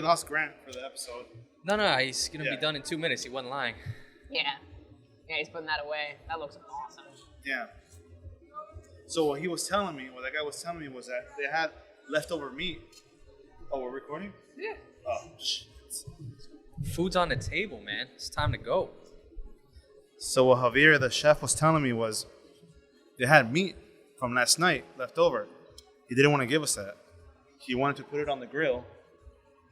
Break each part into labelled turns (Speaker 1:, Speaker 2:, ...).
Speaker 1: lost Grant for the episode.
Speaker 2: No, he's going to be done in 2 minutes. He wasn't lying.
Speaker 3: Yeah. Yeah, he's putting that away. That looks awesome.
Speaker 1: Yeah. So what he was telling me, what that guy was telling me was that they had leftover meat. Oh, we're recording?
Speaker 2: Yeah.
Speaker 1: Oh, shit.
Speaker 2: Food's on the table, man. It's time to go.
Speaker 1: So what Javier, the chef, was telling me was they had meat from last night left over. He didn't want to give us that. He wanted to put it on the grill.
Speaker 2: All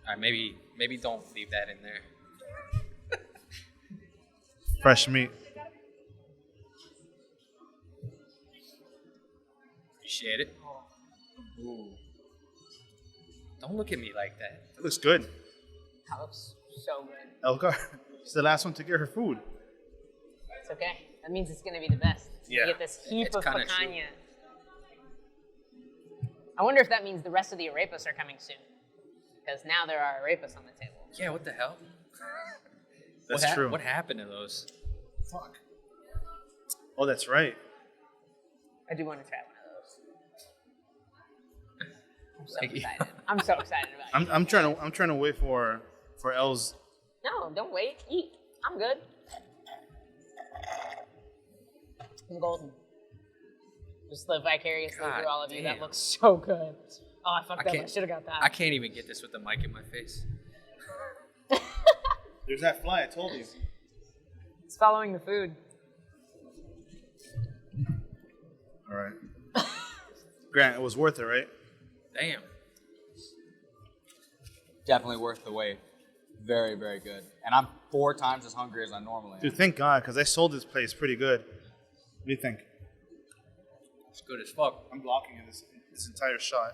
Speaker 2: right, maybe don't leave that in there.
Speaker 1: Fresh meat.
Speaker 2: Appreciate it. Ooh. Don't look at me like that.
Speaker 1: It looks good.
Speaker 3: That looks so good.
Speaker 1: Elgar, she's the last one to get her food.
Speaker 3: It's okay. That means it's going to be the best.
Speaker 1: Yeah.
Speaker 3: You get this heap
Speaker 2: It's
Speaker 3: of
Speaker 2: kinda
Speaker 3: picanha. I wonder if that means the rest of the arepas are coming soon. Because now there are arepas on the table.
Speaker 2: Yeah, what the hell?
Speaker 1: That's true.
Speaker 2: What happened to those?
Speaker 1: Fuck. Oh, that's right.
Speaker 3: I do want to try one of those. I'm so excited. I'm so excited about it.
Speaker 1: I'm trying to wait for Elle's.
Speaker 3: No, don't wait. Eat. I'm good. I'm golden. Just live vicariously through all of you.
Speaker 2: Damn.
Speaker 3: That looks so good. Oh, I fucked up. I
Speaker 2: can't-
Speaker 3: should have got that.
Speaker 2: I can't even get this with the mic in my face.
Speaker 1: There's that fly, I told you.
Speaker 3: It's following the food.
Speaker 1: All right. Grant, it was worth it, right?
Speaker 2: Damn.
Speaker 4: Definitely worth the wait. Very, very good. And I'm 4 times as hungry as I normally am.
Speaker 1: Dude, thank God, because I sold this place pretty good. What do you think?
Speaker 2: It's good as fuck.
Speaker 1: I'm blocking it this entire shot.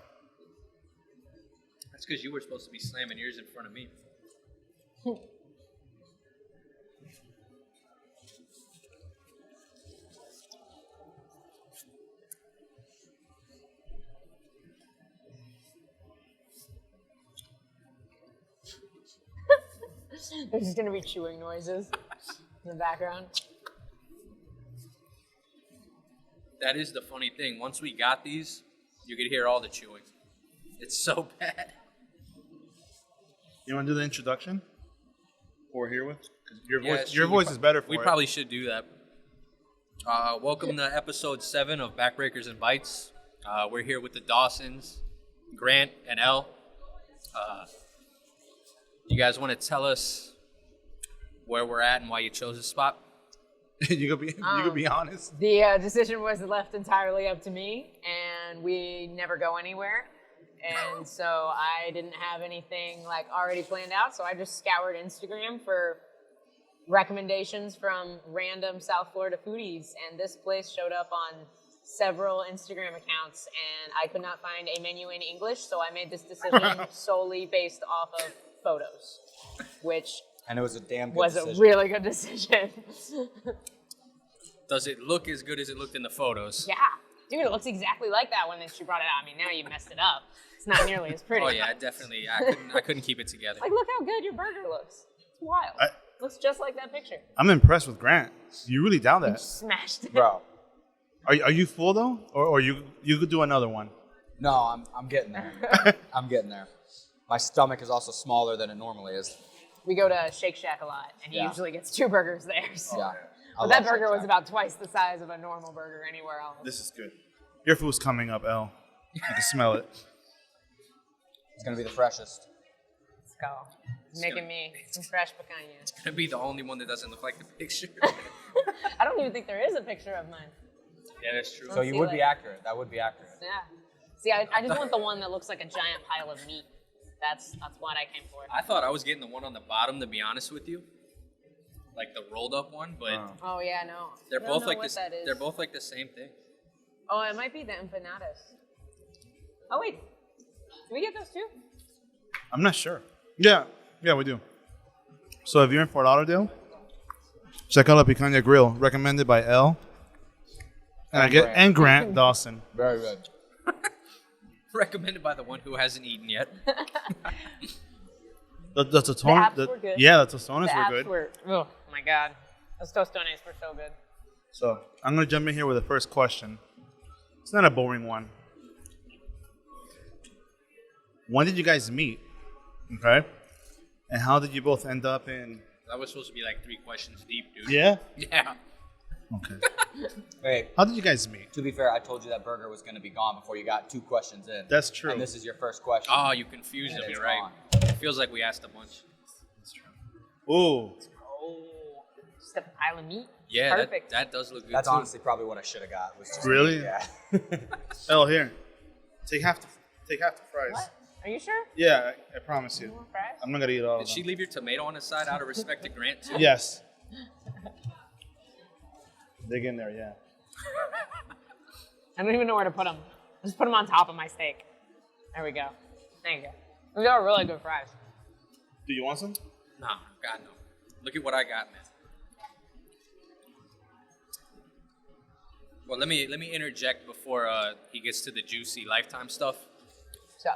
Speaker 2: That's because you were supposed to be slamming yours in front of me.
Speaker 3: There's just going to be chewing noises in the background.
Speaker 2: That is the funny thing. Once we got these, you could hear all the chewing. It's so bad.
Speaker 1: You want to do the introduction? Who we're here with? 'Cause your
Speaker 2: Yeah,
Speaker 1: voice,
Speaker 2: sure,
Speaker 1: your voice is better for
Speaker 2: We
Speaker 1: it.
Speaker 2: probably should do that. Welcome to episode 7 of Backbreakers and Bites. We're here with the Dawsons, Grant and Elle. You guys want to tell us where we're at and why you chose this spot?
Speaker 1: you could be honest.
Speaker 3: The decision was left entirely up to me, and we never go anywhere. And so I didn't have anything like already planned out, so I just scoured Instagram for recommendations from random South Florida foodies, and this place showed up on several Instagram accounts, and I could not find a menu in English, so I made this decision solely based off of photos, which
Speaker 4: And it was a damn good
Speaker 3: was
Speaker 4: decision.
Speaker 3: a really good decision.
Speaker 2: Does it look as good as it looked in the photos?
Speaker 3: Yeah, dude, it looks exactly like that when she brought it out. I mean, now you messed it up. It's not nearly as pretty.
Speaker 2: Oh yeah, definitely. I couldn't keep it together.
Speaker 3: Like, look how good your burger looks. It's wild. Looks just like that picture.
Speaker 1: I'm impressed with Grant. You really down
Speaker 3: You
Speaker 1: that.
Speaker 3: smashed it.
Speaker 4: Bro.
Speaker 1: Are you full though, or you could do another one?
Speaker 4: No, I'm getting there. I'm getting there. My stomach is also smaller than it normally is.
Speaker 3: We go to Shake Shack a lot, and he
Speaker 4: Yeah.
Speaker 3: usually gets 2 burgers there. So.
Speaker 4: Yeah.
Speaker 3: But that burger was about twice the size of a normal burger anywhere else.
Speaker 1: This is good. Your food's coming up, Elle. You can smell it.
Speaker 4: It's going to be the freshest.
Speaker 3: Let's go. Making me some fresh picanha.
Speaker 2: Gonna be the only one that doesn't look like the picture.
Speaker 3: I don't even think there is a picture of mine.
Speaker 2: Yeah, that's true.
Speaker 4: So you
Speaker 3: see
Speaker 4: would be
Speaker 3: later.
Speaker 4: accurate. That would be accurate.
Speaker 3: Yeah. See, I just want the one that looks like a giant pile of meat. That's what I came for.
Speaker 2: I thought I was getting the one on the bottom, to be honest with you, like the rolled up one, but
Speaker 3: Oh yeah, no.
Speaker 2: they're
Speaker 3: I don't
Speaker 2: both
Speaker 3: know
Speaker 2: like
Speaker 3: what
Speaker 2: this.
Speaker 3: that is.
Speaker 2: They're both like the same thing.
Speaker 3: Oh, it might be the empanadas. Oh wait, do we get those too?
Speaker 1: I'm not sure. Yeah, we do. So if you're in Fort Lauderdale, check out La Picaña Grill, recommended by Elle. And Grant Dawson.
Speaker 4: Very good.
Speaker 2: Recommended by the one who hasn't eaten yet.
Speaker 1: The
Speaker 3: apps were good.
Speaker 1: Yeah, the tostones
Speaker 3: The
Speaker 1: were
Speaker 3: apps
Speaker 1: good.
Speaker 3: were. Oh my god, those tostones were so good.
Speaker 1: So I'm gonna jump in here with the first question. It's not a boring one. When did you guys meet? Okay. And how did you both end up in?
Speaker 2: That was supposed to be like 3 questions deep, dude.
Speaker 1: Yeah.
Speaker 2: Yeah.
Speaker 1: Okay.
Speaker 4: Hey,
Speaker 1: How did you guys meet?
Speaker 4: to be fair, I told you that burger was going to be gone before you got 2 questions in.
Speaker 1: That's true.
Speaker 4: And this is your first question.
Speaker 2: Oh, you confused
Speaker 4: And
Speaker 2: them.
Speaker 4: it's
Speaker 2: You're right.
Speaker 4: gone.
Speaker 2: It feels like we asked a bunch.
Speaker 1: Ooh.
Speaker 3: Oh, just a pile of meat.
Speaker 2: Yeah,
Speaker 3: Perfect.
Speaker 2: that does look good
Speaker 4: That's
Speaker 2: too.
Speaker 4: honestly probably what I should have got. Was just
Speaker 1: Really?
Speaker 4: Yeah.
Speaker 1: Oh, here. Take half the fries.
Speaker 3: What? Are you sure?
Speaker 1: Yeah, I promise you.
Speaker 3: You want fries?
Speaker 1: I'm not gonna eat all of
Speaker 2: Did she
Speaker 1: them.
Speaker 2: leave your tomato on the side out of respect to Grant too?
Speaker 1: Yes. Dig in there, yeah.
Speaker 3: I don't even know where to put them. Just put them on top of my steak. There we go. Thank you. These are really good fries.
Speaker 1: Do you want some?
Speaker 2: No, God no. Look at what I got, man. Well, let me interject before he gets to the juicy lifetime stuff.
Speaker 3: So,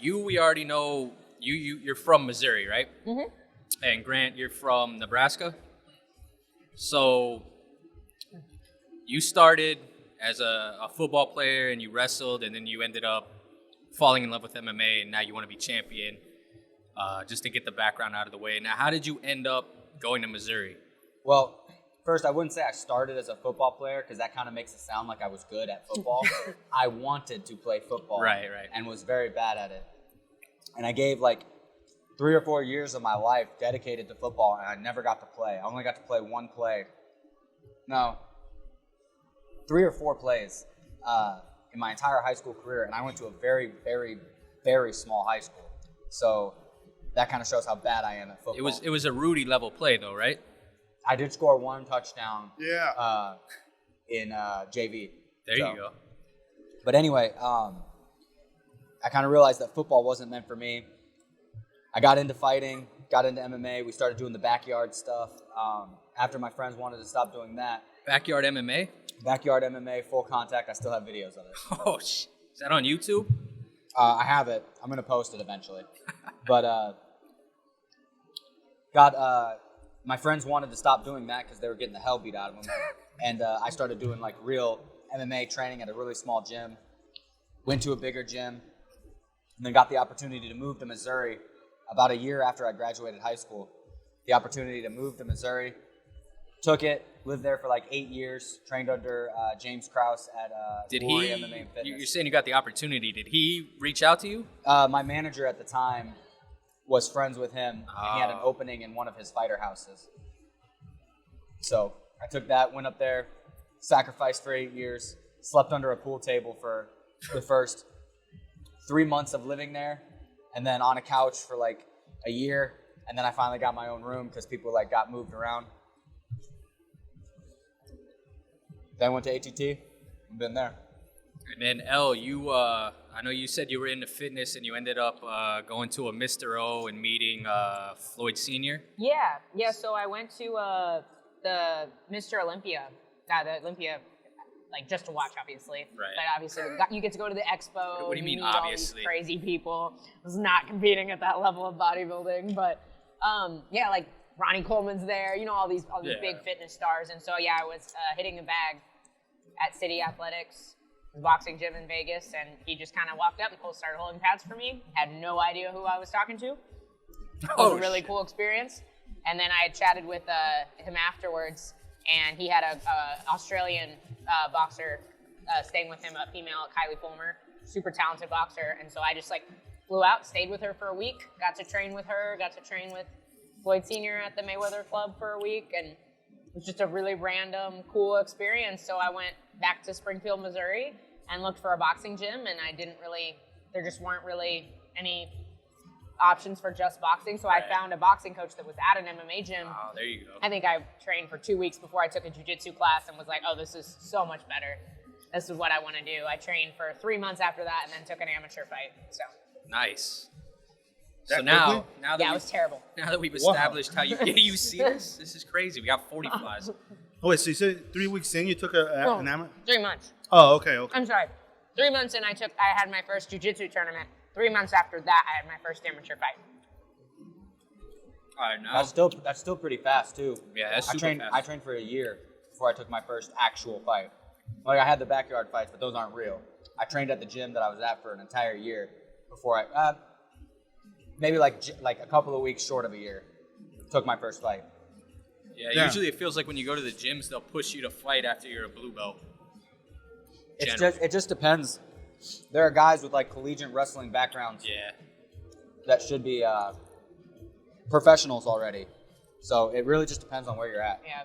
Speaker 2: We already know you're from Missouri, right?
Speaker 3: Mhm.
Speaker 2: And Grant, you're from Nebraska. So you started as a football player and you wrestled, and then you ended up falling in love with MMA, and now you want to be champion. Just to get the background out of the way. Now, how did you end up going to Missouri?
Speaker 4: Well, first, I wouldn't say I started as a football player because that kind of makes it sound like I was good at football. I wanted to play football.
Speaker 2: Right.
Speaker 4: And was very bad at it. And I gave like 3 or 4 years of my life dedicated to football, and I never got to play. I only got to play 1 play. No, 3 or 4 plays in my entire high school career, and I went to a very, very, very small high school. So that kind of shows how bad I am at football.
Speaker 2: It was a Rudy level play though, right?
Speaker 4: I did score 1 touchdown
Speaker 1: Yeah.
Speaker 4: in JV.
Speaker 2: There you go.
Speaker 4: But anyway, I kind of realized that football wasn't meant for me. I got into fighting, got into MMA. We started doing the backyard stuff. After my friends wanted to stop doing that,
Speaker 2: Backyard MMA?
Speaker 4: backyard MMA, full contact, I still have videos of it.
Speaker 2: Oh, is that on YouTube?
Speaker 4: I have it. I'm going to post it eventually. But my friends wanted to stop doing that because they were getting the hell beat out of them. And I started doing like real MMA training at a really small gym. Went to a bigger gym. And then got the opportunity to move to Missouri about a year after I graduated high school. The opportunity to move to Missouri. Took it. Lived there for like 8 years. Trained under James Krause at
Speaker 2: Did
Speaker 4: Glory
Speaker 2: he?
Speaker 4: MMA and Fitness.
Speaker 2: You're saying you got the opportunity. Did he reach out to you?
Speaker 4: My manager at the time was friends with him, and he had an
Speaker 2: Oh.
Speaker 4: opening in one of his fighter houses. So I took that, went up there, sacrificed for 8 years, slept under a pool table for the first 3 months of living there, and then on a couch for like a year, and then I finally got my own room because people like got moved around. Then went to ATT, and been there.
Speaker 2: And then Elle, I know you said you were into fitness and you ended up going to a Mr. O and meeting Floyd Sr.
Speaker 3: Yeah. So I went to the Mr. Olympia, the Olympia, like just to watch, obviously.
Speaker 2: Right.
Speaker 3: But obviously, you get to go to the expo.
Speaker 2: What do you mean,
Speaker 3: meet all
Speaker 2: obviously?
Speaker 3: these crazy people. I was not competing at that level of bodybuilding, but yeah, like Ronnie Coleman's there. You know, all these
Speaker 2: Yeah.
Speaker 3: big fitness stars. And so yeah, I was hitting a bag at City Athletics, boxing gym in Vegas, and he just kind of walked up and started holding pads for me. Had no idea who I was talking to. It was a really cool experience. And then I had chatted with him afterwards, and he had a Australian boxer staying with him, a female, Kylie Fulmer, super talented boxer. And so I just like flew out, stayed with her for a week, got to train with her, got to train with Floyd Sr. at the Mayweather Club for a week, and it was just a really random, cool experience. So I went back to Springfield, Missouri, and looked for a boxing gym, and there just weren't really any options for just boxing. So I found a boxing coach that was at an MMA gym.
Speaker 2: Oh, there you go.
Speaker 3: I think I trained for 2 weeks before I took a jiu-jitsu class and was like, oh, this is so much better. This is what I want to do. I trained for 3 months after that and then took an amateur fight. So
Speaker 2: Nice.
Speaker 1: That
Speaker 2: So now
Speaker 1: quickly?
Speaker 2: that
Speaker 3: yeah, it was terrible.
Speaker 2: now that we've
Speaker 1: Wow.
Speaker 2: established how you see this, this is crazy. We got 40 flies.
Speaker 1: Oh, wait, so you said 3 weeks in you took an amateur?
Speaker 3: 3 months.
Speaker 1: Oh, okay.
Speaker 3: I'm sorry. 3 months in, I had my first jiu-jitsu tournament. 3 months after that, I had my first amateur fight.
Speaker 2: All right, now.
Speaker 4: That's still pretty fast too.
Speaker 2: Yeah, that's super
Speaker 4: fast. I trained for a year before I took my first actual fight. Like I had the backyard fights, but those aren't real. I trained at the gym that I was at for an entire year before maybe like a couple of weeks short of a year. Took my first fight.
Speaker 2: Yeah, usually it feels like when you go to the gyms, they'll push you to fight after you're a blue belt.
Speaker 4: It just depends. There are guys with like collegiate wrestling backgrounds that should be professionals already. So it really just depends on where you're at.
Speaker 3: Yeah.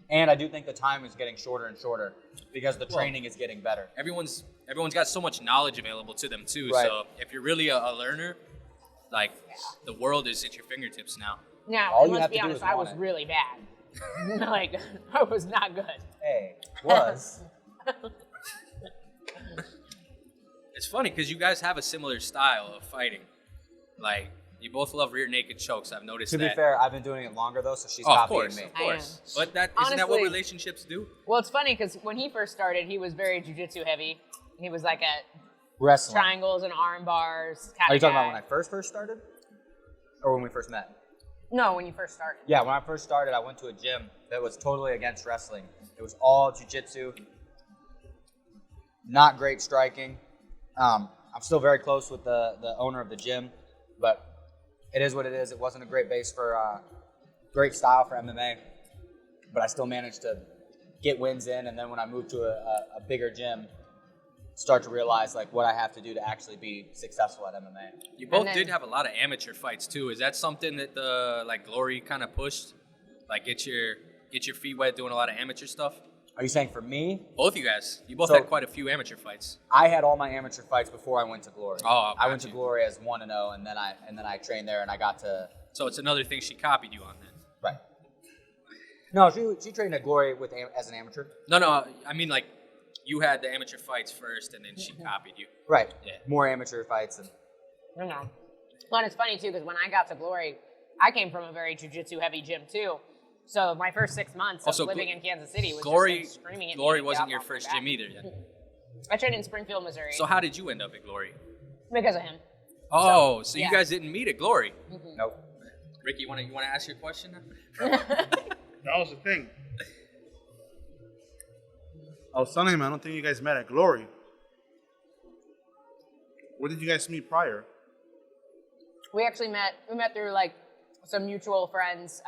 Speaker 4: And I do think the time is getting shorter and shorter because the training is getting better.
Speaker 2: Everyone's got so much knowledge available to them too.
Speaker 4: Right.
Speaker 2: So if you're really a learner, like the world is at your fingertips now.
Speaker 3: Now,
Speaker 4: All you
Speaker 3: let's
Speaker 4: have
Speaker 3: be
Speaker 4: to do
Speaker 3: honest,
Speaker 4: is
Speaker 3: I
Speaker 4: want
Speaker 3: was
Speaker 4: it.
Speaker 3: really bad. Like, I was not good.
Speaker 4: Hey, was.
Speaker 2: It's funny because you guys have a similar style of fighting. Like, you both love rear naked chokes. I've noticed
Speaker 4: To
Speaker 2: that.
Speaker 4: be fair, I've been doing it longer though, so she's
Speaker 2: of
Speaker 4: copying
Speaker 2: course,
Speaker 4: me.
Speaker 2: of course. But isn't that what
Speaker 3: Honestly-
Speaker 2: relationships do?
Speaker 3: Well, it's funny because when he first started, he was very jiu-jitsu heavy. He was like at
Speaker 4: Wrestling.
Speaker 3: triangles and arm bars. Kind
Speaker 4: Are you
Speaker 3: of
Speaker 4: talking
Speaker 3: guy.
Speaker 4: about when I first started? Or when we first met?
Speaker 3: No, when you first started.
Speaker 4: Yeah, when I first started, I went to a gym that was totally against wrestling. It was all jiu-jitsu, not great striking. I'm still very close with the owner of the gym, but it is what it is. It wasn't a great base for great style for MMA, but I still managed to get wins in. And then when I moved to a bigger gym, start to realize like what I have to do to actually be successful at MMA.
Speaker 2: You both
Speaker 3: then-
Speaker 2: did have a lot of amateur fights too. Is that something that the Glory kind of pushed? Like get your feet wet doing a lot of amateur stuff?
Speaker 4: Are you saying for me?
Speaker 2: Both you guys. You both
Speaker 4: So-
Speaker 2: had quite a few amateur fights.
Speaker 4: I had all my amateur fights before I went to Glory.
Speaker 2: Oh,
Speaker 4: I went to
Speaker 2: gotcha.
Speaker 4: Glory as 1-0, and then I trained there, and I got to
Speaker 2: So it's another thing she copied you on then.
Speaker 4: right. No, she trained at Glory as an amateur.
Speaker 2: No, I mean like you had the amateur fights first and then she copied you.
Speaker 4: Right.
Speaker 2: Yeah.
Speaker 4: More amateur fights and
Speaker 3: No. Well, and it's funny too because when I got to Glory, I came from a very jiu-jitsu heavy gym too. So my first 6 months of
Speaker 2: Also,
Speaker 3: living in Kansas City was
Speaker 2: Glory
Speaker 3: just like screaming at me.
Speaker 2: Glory
Speaker 3: to get
Speaker 2: wasn't
Speaker 3: up
Speaker 2: your
Speaker 3: off my
Speaker 2: first
Speaker 3: back.
Speaker 2: gym either then.
Speaker 3: I trained in Springfield, Missouri.
Speaker 2: So how did you end up at Glory?
Speaker 3: Because of him.
Speaker 2: Oh, so
Speaker 3: yeah.
Speaker 2: you guys didn't meet at Glory.
Speaker 4: nope.
Speaker 2: Ricky, you wanna ask your question now?
Speaker 1: That was the thing. I was telling him I don't think you guys met at Glory. Where did you guys meet prior?
Speaker 3: We actually met through like some mutual friends.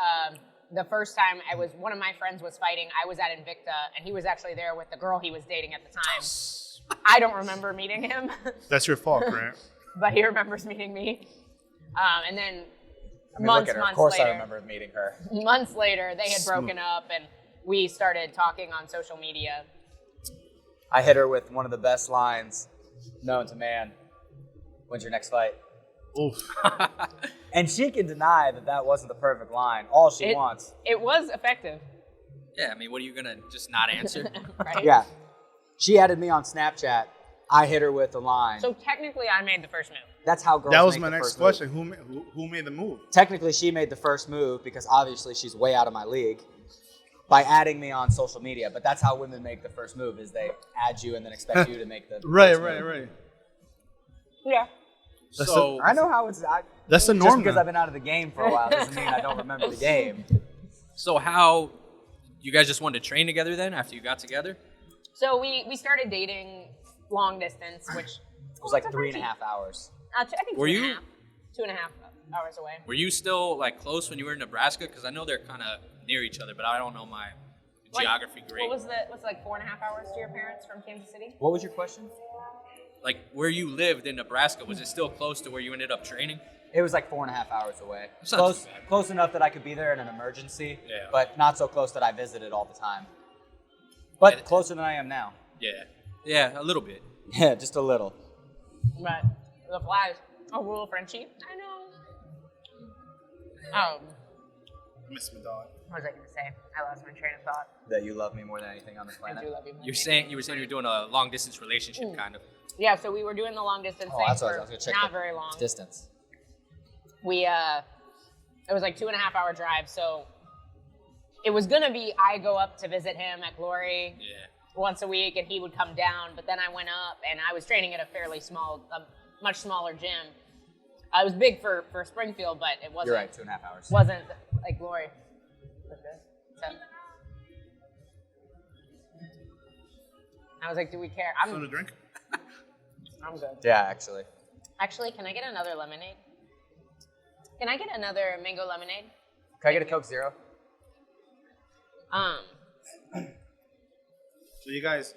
Speaker 3: The first time one of my friends was fighting, I was at Invicta, and he was actually there with the girl he was dating at the time. I don't remember meeting him,
Speaker 1: That's your fault, Grant.
Speaker 3: but he remembers meeting me. And then
Speaker 4: I mean,
Speaker 3: months
Speaker 4: look at her. Of
Speaker 3: later,
Speaker 4: course, I remember meeting her.
Speaker 3: months later, they had broken up, and we started talking on social media.
Speaker 4: I hit her with one of the best lines known to man. When's your next fight?
Speaker 1: Oof.
Speaker 4: And she can deny that wasn't the perfect line. All she wants.
Speaker 3: It was effective,
Speaker 2: Yeah, I mean, what are you gonna just not answer?
Speaker 3: right?
Speaker 4: Yeah. She added me on Snapchat. I hit her with a line.
Speaker 3: So technically, I made the first move.
Speaker 4: That's how girls
Speaker 1: That was
Speaker 4: make
Speaker 1: my
Speaker 4: the
Speaker 1: next
Speaker 4: first
Speaker 1: question.
Speaker 4: move.
Speaker 1: Who made the move?
Speaker 4: Technically, she made the first move because obviously she's way out of my league by adding me on social media. But that's how women make the first move is they add you and then expect you to make the
Speaker 1: Right.
Speaker 4: first move.
Speaker 3: Yeah.
Speaker 2: So
Speaker 4: I know how it's.
Speaker 1: That's the
Speaker 4: Just
Speaker 1: norm.
Speaker 4: because
Speaker 1: now.
Speaker 4: I've been out of the game for a while doesn't mean I don't remember the game.
Speaker 2: So how you guys just wanted to train together then after you got together?
Speaker 3: So we started dating long distance, which
Speaker 4: It was like 3.5 hours.
Speaker 3: I think
Speaker 2: Were
Speaker 3: 2.5
Speaker 2: you-
Speaker 3: 2.5 hours away.
Speaker 2: Were you still like close when you were in Nebraska? Because I know they're kind of near each other, but I don't know my geography great.
Speaker 3: What's like 4.5 hours to your parents from Kansas City?
Speaker 4: What was your question?
Speaker 2: Like where you lived in Nebraska, was it still close to where you ended up training?
Speaker 4: It was like 4.5 hours away.
Speaker 2: That's not too bad.
Speaker 4: Close enough that I could be there in an emergency,
Speaker 2: Yeah.
Speaker 4: but not so close that I visited all the time. But
Speaker 2: Yeah.
Speaker 4: closer than I am now.
Speaker 2: Yeah, a little bit.
Speaker 4: Yeah, just a little.
Speaker 3: But the flies. Oh, rule of Frenchie. I know.
Speaker 1: I miss my dog.
Speaker 3: What was I going to say? I lost my train of thought.
Speaker 4: That you love me more than anything on this
Speaker 3: I
Speaker 4: planet.
Speaker 3: do love you.
Speaker 2: You were saying you're doing a long distance relationship kind of.
Speaker 3: Yeah, so we were doing the long distance
Speaker 4: Oh,
Speaker 3: thing
Speaker 4: that's what
Speaker 3: for
Speaker 4: I was gonna check.
Speaker 3: not
Speaker 4: the
Speaker 3: very long.
Speaker 4: Distance.
Speaker 3: It was like 2.5 hour drive, so it was gonna be I go up to visit him at Glory
Speaker 2: Yeah.
Speaker 3: once a week, and he would come down. But then I went up, and I was training at a much smaller gym. I was big for Springfield, but it wasn't.
Speaker 4: You're right, 2.5 hours.
Speaker 3: Wasn't like Glory. So, I was like, do we care?
Speaker 1: Something to drink?
Speaker 3: I'm good.
Speaker 4: Yeah, actually.
Speaker 3: Actually, can I get another lemonade? Can I get another mango lemonade?
Speaker 4: Can I get a Coke Zero?
Speaker 1: So you guys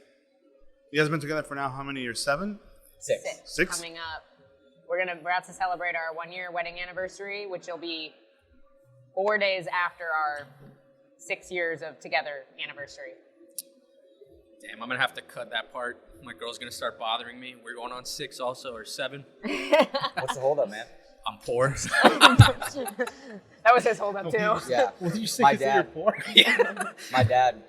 Speaker 1: been together for now how many years? 7?
Speaker 4: 6.
Speaker 1: 6?
Speaker 3: Coming up. We're about to celebrate our 1-year wedding anniversary, which will be 4 days after our 6 years of together anniversary.
Speaker 2: Damn, I'm going to have to cut that part. My girl's going to start bothering me. We're going on 6 also, or 7.
Speaker 4: What's the holdup, man?
Speaker 2: I'm poor.
Speaker 3: That was his holdup too.
Speaker 4: Yeah.
Speaker 1: Well, you say
Speaker 4: My
Speaker 1: you're
Speaker 4: dad.
Speaker 1: poor?
Speaker 4: My dad.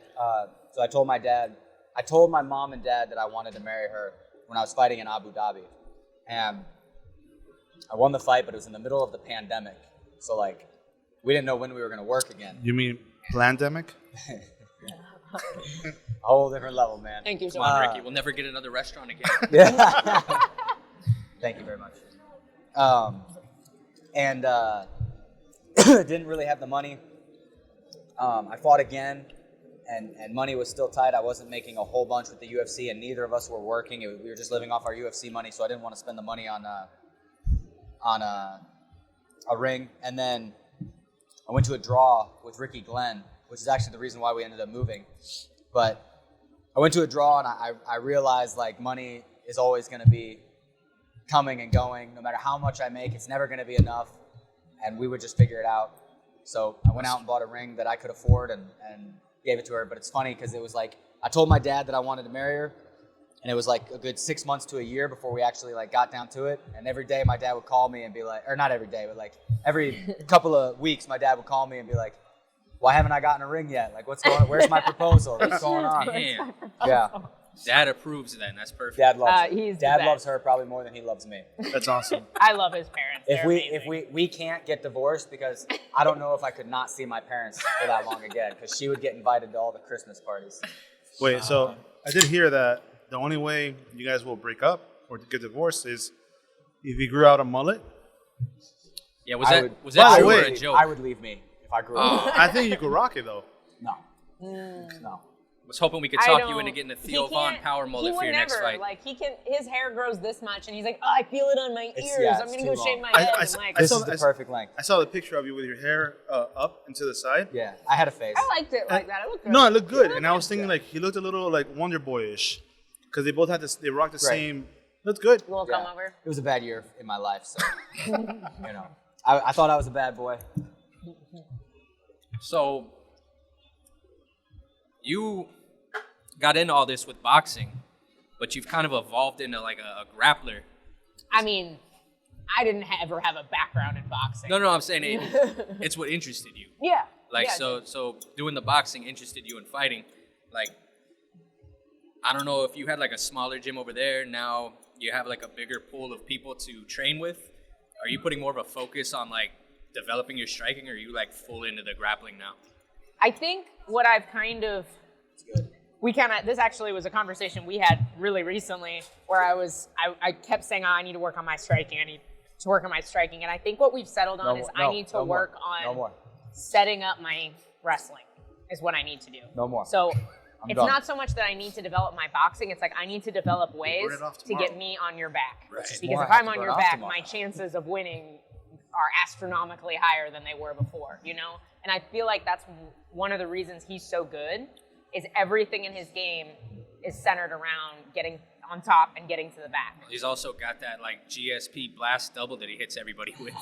Speaker 4: So I told my dad. I told my mom and dad that I wanted to marry her when I was fighting in Abu Dhabi, and I won the fight, but it was in the middle of the pandemic. So like, we didn't know when we were going to work again.
Speaker 1: You mean pandemic?
Speaker 4: A whole different level, man.
Speaker 3: Thank you so
Speaker 2: Come on,
Speaker 3: much.
Speaker 2: Ricky. We'll never get another restaurant again.
Speaker 4: Yeah. Thank you very much. And didn't really have the money. I fought again, and money was still tight. I wasn't making a whole bunch with the UFC, and neither of us were working. We were just living off our UFC money, so I didn't want to spend the money on a ring. And then I went to a draw with Ricky Glenn, which is actually the reason why we ended up moving. But I went to a draw, and I realized like money is always going to be coming and going. No matter how much I make, it's never going to be enough, and we would just figure it out. So I went out and bought a ring that I could afford and gave it to her. But it's funny because it was like I told my dad that I wanted to marry her, and it was like a good 6 months to a year before we actually like got down to it. And every day my dad would call me and be like, or not every day, but like every couple of weeks my dad would call me and be like, why haven't I gotten a ring yet? Like, what's going on? Where's my proposal? What's going on?
Speaker 2: Damn.
Speaker 4: Yeah.
Speaker 2: Dad approves then. That's perfect.
Speaker 4: Dad loves her.
Speaker 3: He's the
Speaker 4: Dad
Speaker 3: best.
Speaker 4: loves her probably more than he loves me.
Speaker 1: That's awesome.
Speaker 3: I love his parents.
Speaker 4: If
Speaker 3: They're
Speaker 4: we can't get divorced, because I don't know if I could not see my parents for that long again, because she would get invited to all the Christmas parties.
Speaker 1: Wait, so I did hear that the only way you guys will break up or get divorced is if you grew out a mullet.
Speaker 2: Yeah, was
Speaker 1: By
Speaker 2: that
Speaker 1: the
Speaker 2: true or
Speaker 1: way,
Speaker 2: a joke?
Speaker 4: I would leave me if I grew up.
Speaker 1: I think you could rock it though.
Speaker 4: No. No.
Speaker 2: Was hoping we could
Speaker 3: I
Speaker 2: talk you
Speaker 3: don't-
Speaker 2: into getting a
Speaker 3: he
Speaker 2: Theo Von
Speaker 3: can't-
Speaker 2: power
Speaker 3: he
Speaker 2: mullet for
Speaker 3: would
Speaker 2: your next
Speaker 3: never,
Speaker 2: fight.
Speaker 3: Like his hair grows this much, and he's like, oh, I feel it on my
Speaker 4: It's-
Speaker 3: ears.
Speaker 4: yeah,
Speaker 3: I'm
Speaker 4: it's
Speaker 3: gonna
Speaker 4: too
Speaker 3: go shave
Speaker 4: long.
Speaker 3: my head.
Speaker 1: I
Speaker 3: I'm
Speaker 1: saw-
Speaker 3: like,
Speaker 1: I
Speaker 4: This
Speaker 1: saw-
Speaker 4: is the perfect length.
Speaker 1: I saw the picture of you with your hair up and to the side.
Speaker 4: Yeah, I had a face.
Speaker 3: I liked it like that. It looked good.
Speaker 1: No, it looked good, and I was thinking like he looked a little like Wonder Boyish because they both had this. They rocked the
Speaker 4: Right.
Speaker 1: same. Looked good.
Speaker 3: Little
Speaker 4: Yeah.
Speaker 3: come over.
Speaker 4: It was a bad year in my life, so you know. I thought I was a bad boy.
Speaker 2: So you got into all this with boxing, but you've kind of evolved into like a grappler.
Speaker 3: I mean, I didn't ever have a background in boxing.
Speaker 2: No, I'm saying it's what interested you.
Speaker 3: Yeah.
Speaker 2: Like
Speaker 3: yeah,
Speaker 2: so doing the boxing interested you in fighting. Like I don't know if you had like a smaller gym over there. Now you have like a bigger pool of people to train with. Are you putting more of a focus on like developing your striking, or are you like full into the grappling now?
Speaker 3: I think what I've kind of, this actually was a conversation we had really recently where I kept saying, oh, I need to work on my striking. I need to work on my striking. And I think what we've settled on is I need to work on setting up my wrestling is what I need to do.
Speaker 4: No more.
Speaker 3: So it's
Speaker 4: done.
Speaker 3: not so much that I need to develop my boxing. It's like I need to develop ways
Speaker 1: burn it off
Speaker 3: to
Speaker 1: tomorrow.
Speaker 3: get me on your back.
Speaker 2: Right.
Speaker 3: Because
Speaker 4: More
Speaker 3: if
Speaker 4: I have
Speaker 3: I'm
Speaker 4: to
Speaker 3: on
Speaker 4: burn
Speaker 3: your
Speaker 4: off
Speaker 3: back,
Speaker 4: tomorrow.
Speaker 3: my chances of winning are astronomically higher than they were before, you know? And I feel like that's one of the reasons he's so good is everything in his game is centered around getting on top and getting to the back.
Speaker 2: He's also got that like GSP blast double that he hits everybody with.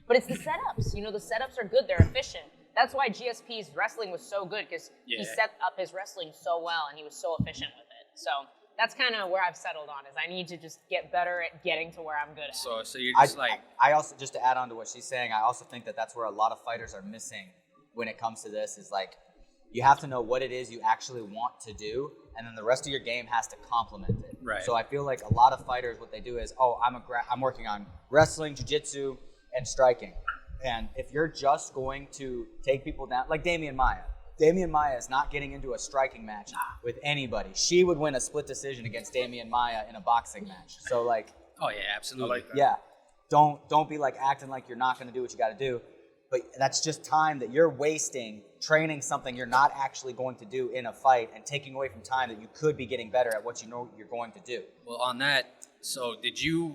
Speaker 3: But it's the setups. You know, the setups are good. They're efficient. That's why GSP's wrestling was so good because he
Speaker 2: Yeah.
Speaker 3: set up his wrestling so well and he was so efficient with it. So that's kind of where I've settled on is I need to just get better at getting to where I'm good at.
Speaker 2: So you're just
Speaker 4: I also, just to add on to what she's saying, I also think that that's where a lot of fighters are missing when it comes to this is like, you have to know what it is you actually want to do, and then the rest of your game has to complement it.
Speaker 2: Right.
Speaker 4: So I feel like a lot of fighters, what they do is, I'm working on wrestling, jiu-jitsu, and striking. And if you're just going to take people down, like Damian Maia is not getting into a striking match with anybody. She would win a split decision against Damian Maia in a boxing match. So like,
Speaker 2: oh yeah, absolutely.
Speaker 1: I like that.
Speaker 4: yeah, don't be like acting like you're not going to do what you got to do. But that's just time that you're wasting training something you're not actually going to do in a fight and taking away from time that you could be getting better at what you know you're going to do.
Speaker 2: Well, on that, So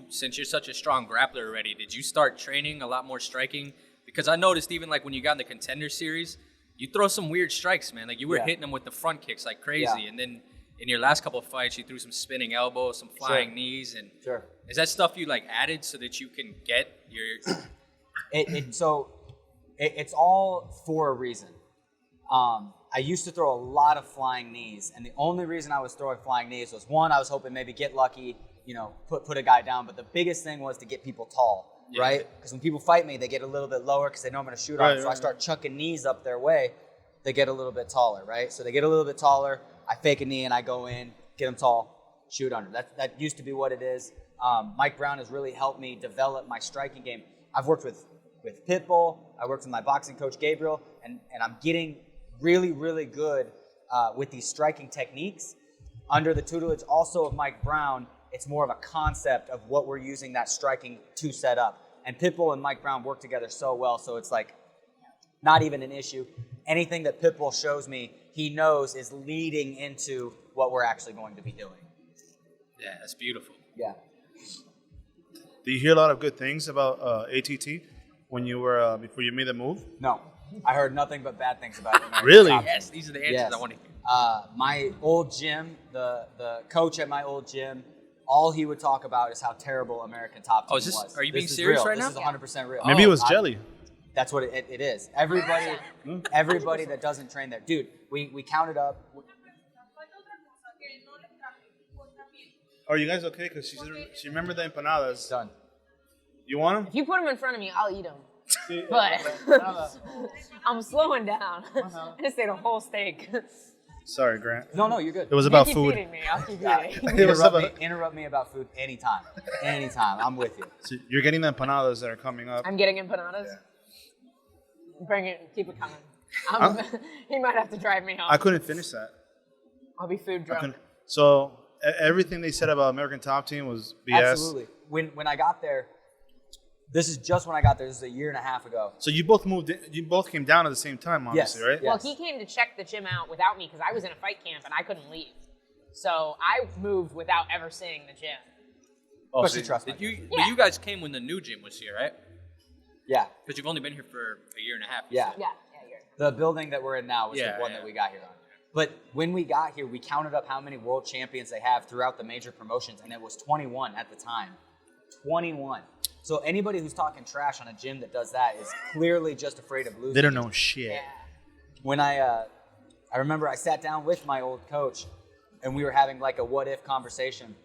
Speaker 2: since you're such a strong grappler already, did you start training a lot more striking? Because I noticed even like when you got in the Contender Series, you throw some weird strikes, man. Like you were hitting them with the front kicks like crazy.
Speaker 4: Yeah.
Speaker 2: And then in your last couple of fights, you threw some spinning elbows, some flying knees. And is that stuff you like added so that you can get your...
Speaker 4: It's all for a reason. I used to throw a lot of flying knees, and the only reason I was throwing flying knees was, one, I was hoping maybe get lucky, put a guy down, but the biggest thing was to get people tall, right? Because when people fight me, they get a little bit lower because they know I'm going to shoot on them, so I start chucking knees up their way, they get a little bit taller, right? So they get a little bit taller, I fake a knee, and I go in, get them tall, shoot under. That used to be what it is. Mike Brown has really helped me develop my striking game. I've worked with Pitbull, I worked with my boxing coach, Gabriel, and I'm getting really, really good with these striking techniques. Under the tutelage also of Mike Brown, it's more of a concept of what we're using that striking to set up. And Pitbull and Mike Brown work together so well, so it's like not even an issue. Anything that Pitbull shows me, he knows is leading into what we're actually going to be doing.
Speaker 2: Yeah, that's beautiful.
Speaker 4: Yeah.
Speaker 1: Do you hear a lot of good things about ATT when you were before you made the move?
Speaker 4: No, I heard nothing but bad things about it.
Speaker 1: Really?
Speaker 2: Yes, these are the answers I want to hear.
Speaker 4: My old gym, the coach at my old gym, all he would talk about is how terrible American Top Team was.
Speaker 2: Are you being
Speaker 4: This is
Speaker 2: serious
Speaker 4: real.
Speaker 2: right now?
Speaker 4: This is 100% real.
Speaker 1: Maybe it was jelly.
Speaker 4: That's what it is. Everybody that doesn't train there. Dude, we counted up.
Speaker 1: Are you guys okay? Because she remembered the empanadas.
Speaker 4: Done.
Speaker 1: You want them?
Speaker 3: If you put them in front of me, I'll eat them. But I'm slowing down. I just ate a whole steak.
Speaker 1: Sorry, Grant.
Speaker 4: No, you're good.
Speaker 1: It was about
Speaker 3: keep
Speaker 1: food.
Speaker 3: feeding me. I'll keep eating.
Speaker 1: It was about.
Speaker 4: Interrupt me about food anytime. Anytime. I'm with you.
Speaker 1: So you're getting the empanadas that are coming up.
Speaker 3: I'm getting empanadas. Bring it. Keep it coming. He might have to drive me home.
Speaker 1: I couldn't finish that.
Speaker 3: I'll be food drunk.
Speaker 1: So everything they said about American Top Team was BS.
Speaker 4: Absolutely. When I got there, this is just when I got there. This is a year and a half ago.
Speaker 1: So you both moved. You both came down at the same time, obviously,
Speaker 4: Yes.
Speaker 1: right?
Speaker 4: Yeah.
Speaker 3: Well, he came to check the gym out without me because I was in a fight camp and I couldn't leave. So I moved without ever seeing the gym.
Speaker 1: Oh,
Speaker 4: Especially
Speaker 1: so
Speaker 4: trust me.
Speaker 2: But you guys came when the new gym was here, right?
Speaker 4: Yeah.
Speaker 2: Because you've only been here for a year and a half.
Speaker 4: Yeah.
Speaker 3: Yeah, you're
Speaker 4: The building that we're in now was
Speaker 2: Yeah,
Speaker 4: the one
Speaker 2: yeah.
Speaker 4: that we got here on. But when we got here, we counted up how many world champions they have throughout the major promotions, and it was 21 at the time. 21. So anybody who's talking trash on a gym that does that is clearly just afraid of losing.
Speaker 1: They don't know shit.
Speaker 3: Yeah.
Speaker 4: When I remember I sat down with my old coach, and we were having like a what if conversation,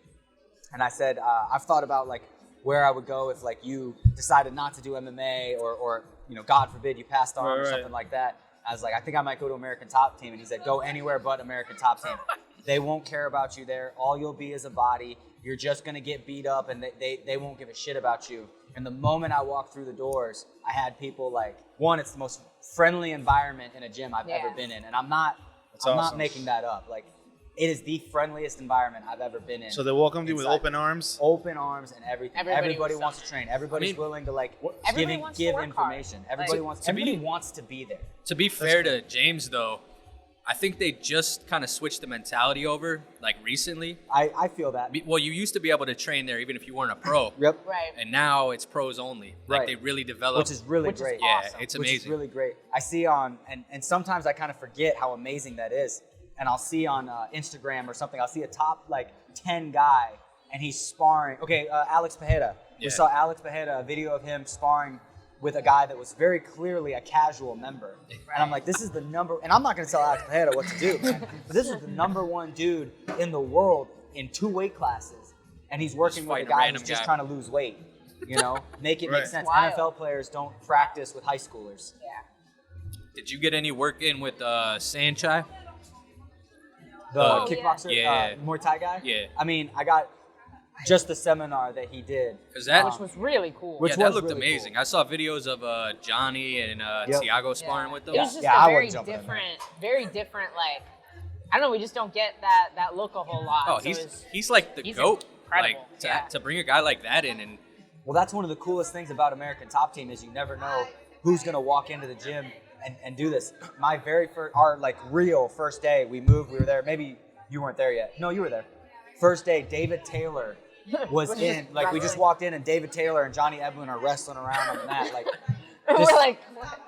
Speaker 4: and I said I've thought about like where I would go if like you decided not to do MMA or God forbid you passed on or something like that. I was like, I think I might go to American Top Team, and he said, go anywhere but American Top Team. They won't care about you there. All you'll be is a body. You're just gonna get beat up, and they won't give a shit about you. And the moment I walked through the doors, I had people like, one, it's the most friendly environment in a gym I've ever been in, and I'm not making that up. Like, it is the friendliest environment I've ever been in.
Speaker 1: So they welcomed you with open arms.
Speaker 4: Open arms and everything. Everybody wants to train. Everybody's willing to like give information. Everybody wants to be there.
Speaker 2: To be fair to James, though, I think they just kind of switched the mentality over, like recently.
Speaker 4: I feel that.
Speaker 2: Well, you used to be able to train there even if you weren't a pro.
Speaker 4: Yep.
Speaker 3: Right.
Speaker 2: And now it's pros only. Like
Speaker 4: Right.
Speaker 2: they really developed.
Speaker 4: Which is really great.
Speaker 2: Yeah,
Speaker 3: awesome.
Speaker 2: it's
Speaker 4: Which
Speaker 2: amazing.
Speaker 4: is really great. I see on, and sometimes I kind of forget how amazing that is. And I'll see on Instagram or something, I'll see a top like 10 guy and he's sparring. Okay, Alex Pajeda. We
Speaker 2: Yeah.
Speaker 4: saw Alex Pajeda, a video of him sparring with a guy that was very clearly a casual member. And I'm like, this is the number, and I'm not going to tell Alex Pajeda what to do, man, but this is the number one dude in the world in 2 weight classes. And he's working with a
Speaker 2: fighting a
Speaker 4: guy
Speaker 2: random
Speaker 4: who's just
Speaker 2: guy.
Speaker 4: trying to lose weight. Make it make
Speaker 1: Right.
Speaker 4: sense.
Speaker 3: Wild.
Speaker 4: NFL players don't practice with high schoolers.
Speaker 3: Yeah.
Speaker 2: Did you get any work in with Sanchai?
Speaker 4: The
Speaker 3: Oh,
Speaker 4: kickboxer,
Speaker 2: yeah.
Speaker 4: Muay Thai guy?
Speaker 2: Yeah.
Speaker 4: I mean, I got just the seminar that he did.
Speaker 2: Because that,
Speaker 3: Which was really cool.
Speaker 4: Which
Speaker 2: that
Speaker 4: was
Speaker 2: looked
Speaker 4: really
Speaker 2: amazing.
Speaker 4: cool.
Speaker 2: I saw videos of Johnny and Tiago sparring with them.
Speaker 3: It was just
Speaker 4: Yeah,
Speaker 3: a
Speaker 4: I
Speaker 3: very
Speaker 4: wouldn't jump in there.
Speaker 3: different, like, I don't know, we just don't get that look a whole lot.
Speaker 2: Oh,
Speaker 3: So it's-
Speaker 2: he's like the
Speaker 3: he's
Speaker 2: GOAT.
Speaker 3: incredible,
Speaker 2: Like
Speaker 3: yeah.
Speaker 2: to bring a guy like that in, and
Speaker 4: Well, that's one of the coolest things about American Top Team is you never know who's going to walk into the gym and do this. My very first, our like real first day, we moved, we were there. Maybe you weren't there yet. No, you were there. First day, David Taylor was in, like we just walked in and David Taylor and Johnny Eblen are wrestling around on the mat. Like,
Speaker 3: We're like,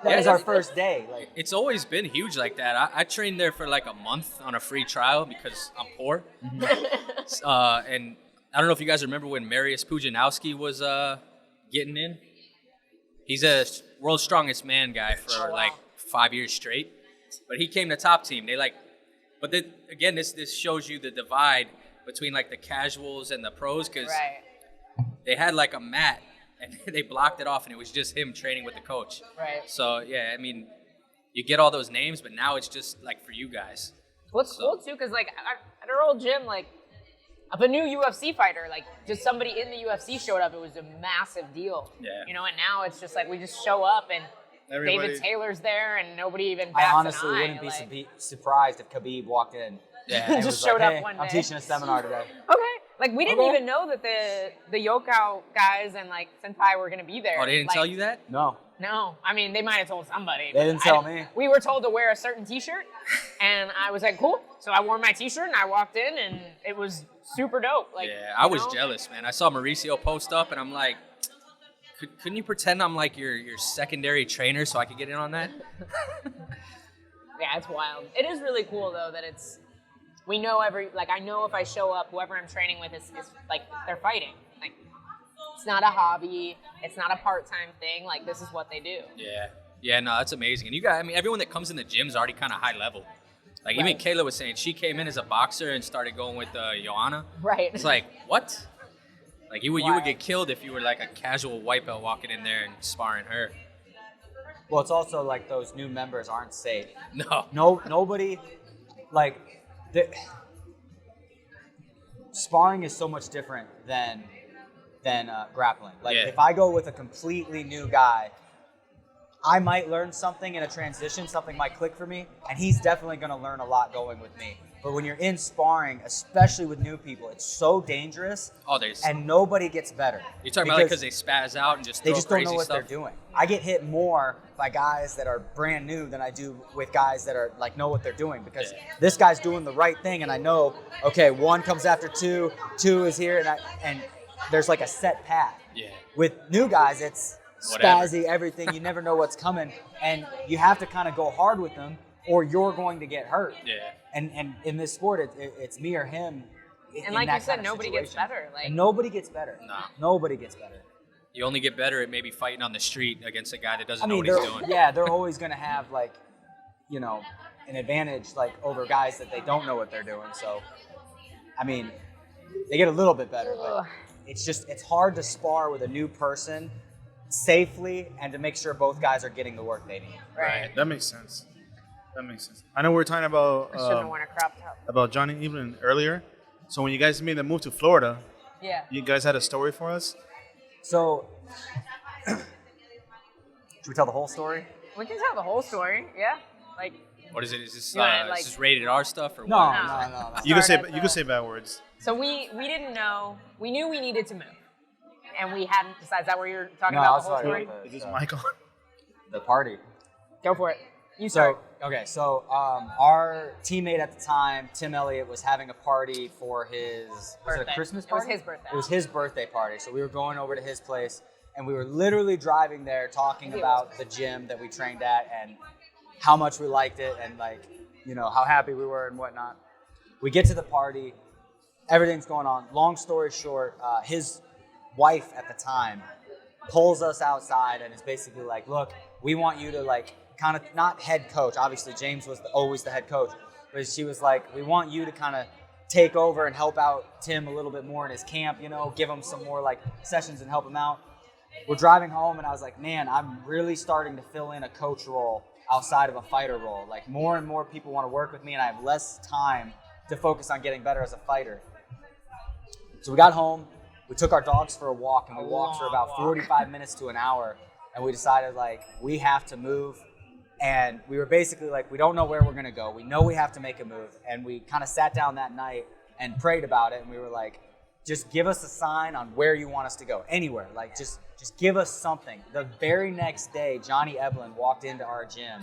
Speaker 4: that was our first day. Like,
Speaker 2: It's always been huge like that. I trained there for like a month on a free trial because I'm poor. And I don't know if you guys remember when Mariusz Pudzianowski was getting in. He's a world's strongest man guy for like 5 years straight. But he came to top team. But then again, this shows you the divide between like the casuals and the pros, because they had like a mat and they blocked it off and it was just him training with the coach.
Speaker 3: Right.
Speaker 2: So yeah, I mean, you get all those names, but now it's just like for you guys.
Speaker 3: What's cool too, because like at our old gym, like if a new UFC fighter, like just somebody in the UFC showed up, it was a massive deal.
Speaker 2: Yeah.
Speaker 3: You know, and now it's just like we just show up and David Taylor's there and nobody even bats
Speaker 4: I honestly
Speaker 3: an eye.
Speaker 4: wouldn't be surprised if Khabib walked in.
Speaker 2: Yeah.
Speaker 4: And
Speaker 3: Just
Speaker 4: was
Speaker 3: showed
Speaker 4: like,
Speaker 3: up
Speaker 4: hey,
Speaker 3: one
Speaker 4: I'm
Speaker 3: day.
Speaker 4: teaching a seminar today.
Speaker 3: Okay. Like we didn't even know that the Yokow guys and like Senpai were gonna be there.
Speaker 2: Oh, they didn't
Speaker 3: Like,
Speaker 2: tell you that?
Speaker 4: No.
Speaker 3: No, I mean they might have told somebody.
Speaker 4: They
Speaker 3: but
Speaker 4: didn't tell me.
Speaker 3: We were told to wear a certain T-shirt, and I was like, cool. So I wore my T-shirt and I walked in, and it was super dope. Like,
Speaker 2: Yeah, I was
Speaker 3: you know?
Speaker 2: jealous, man. I saw Mauricio post up, and I'm like, couldn't you pretend I'm like your secondary trainer so I could get in on that?
Speaker 3: Yeah, it's wild. It is really cool though that we know I know if I show up, whoever I'm training with is like they're fighting. Like it's not a hobby, it's not a part-time thing. Like this is what they do.
Speaker 2: Yeah. Yeah, no, that's amazing. And you guys, I mean, everyone that comes in the gym is already kind of high level. Like even Kayla was saying, she came in as a boxer and started going with Joanna.
Speaker 3: Right.
Speaker 2: It's like, what? Like you would get killed if you were like a casual white belt walking in there and sparring her.
Speaker 4: Well, it's also like those new members aren't safe.
Speaker 2: No.
Speaker 4: Nobody, like, sparring is so much different than grappling. Like, if I go with a completely new guy, I might learn something in a transition, something might click for me, and he's definitely going to learn a lot going with me. But when you're in sparring, especially with new people, it's so dangerous, and nobody gets better.
Speaker 2: You're talking about like because they spaz out and just throw
Speaker 4: they just don't know what
Speaker 2: stuff?
Speaker 4: they're doing. I get hit more by guys that are brand new than I do with guys that are like know what they're doing, because this guy's doing the right thing, and I know, okay, one comes after two is here, and there's like a set path. Yeah. With new guys, it's spazzy, everything. You never know what's coming, and you have to kind of go hard with them, or you're going to get hurt. Yeah. And in this sport, it's me or him.
Speaker 3: And like you said, nobody gets better. Like
Speaker 4: nobody gets better.
Speaker 2: No.
Speaker 4: Nobody gets better.
Speaker 2: You only get better at maybe fighting on the street against a guy that doesn't know what he's doing.
Speaker 4: Yeah, they're always going to have like, you know, an advantage like over guys that they don't know what they're doing. So, I mean, they get a little bit better, but it's hard to spar with a new person safely and to make sure both guys are getting the work they need.
Speaker 3: Right.
Speaker 1: That makes sense. I know we were talking about
Speaker 3: I shouldn't have worn a crop top.
Speaker 1: about Johnny Eblen earlier. So when you guys made the move to Florida,
Speaker 3: Yeah.
Speaker 1: you guys had a story for us?
Speaker 4: So, should we tell the whole story?
Speaker 3: We can tell the whole story. Yeah. Like.
Speaker 2: What is it? Is this,
Speaker 3: like,
Speaker 2: is this rated R stuff or what?
Speaker 4: No.
Speaker 1: You can say bad words.
Speaker 3: So we didn't know. We knew we needed to move, and we hadn't decided. Is that where you're talking
Speaker 4: No,
Speaker 3: about
Speaker 4: I
Speaker 3: the
Speaker 4: was
Speaker 3: whole
Speaker 4: talking
Speaker 3: story?
Speaker 4: about
Speaker 1: Is this mic on?
Speaker 4: The party.
Speaker 3: Go for it. You start.
Speaker 4: So our teammate at the time, Tim Elliott, was having a party for his was it a Christmas party?
Speaker 3: It was his birthday.
Speaker 4: It was his birthday party. So we were going over to his place, and we were literally driving there talking about the gym that we trained at and how much we liked it and like, you know, how happy we were and whatnot. We get to the party, everything's going on. Long story short, his wife at the time pulls us outside and is basically like, look, we want you to like kind of not head coach. Obviously, James was always the head coach, but she was like, we want you to kind of take over and help out Tim a little bit more in his camp, you know, give him some more like sessions and help him out. We're driving home and I was like, man, I'm really starting to fill in a coach role outside of a fighter role. Like more and more people want to work with me and I have less time to focus on getting better as a fighter. So we got home, we took our dogs for a walk and we walked for about 45 minutes to an hour and we decided like, we have to move. And we were basically like, we don't know where we're going to go. We know we have to make a move. And we kind of sat down that night and prayed about it. And we were like, just give us a sign on where you want us to go. Anywhere. Like, just give us something. The very next day, Johnny Eblen walked into our gym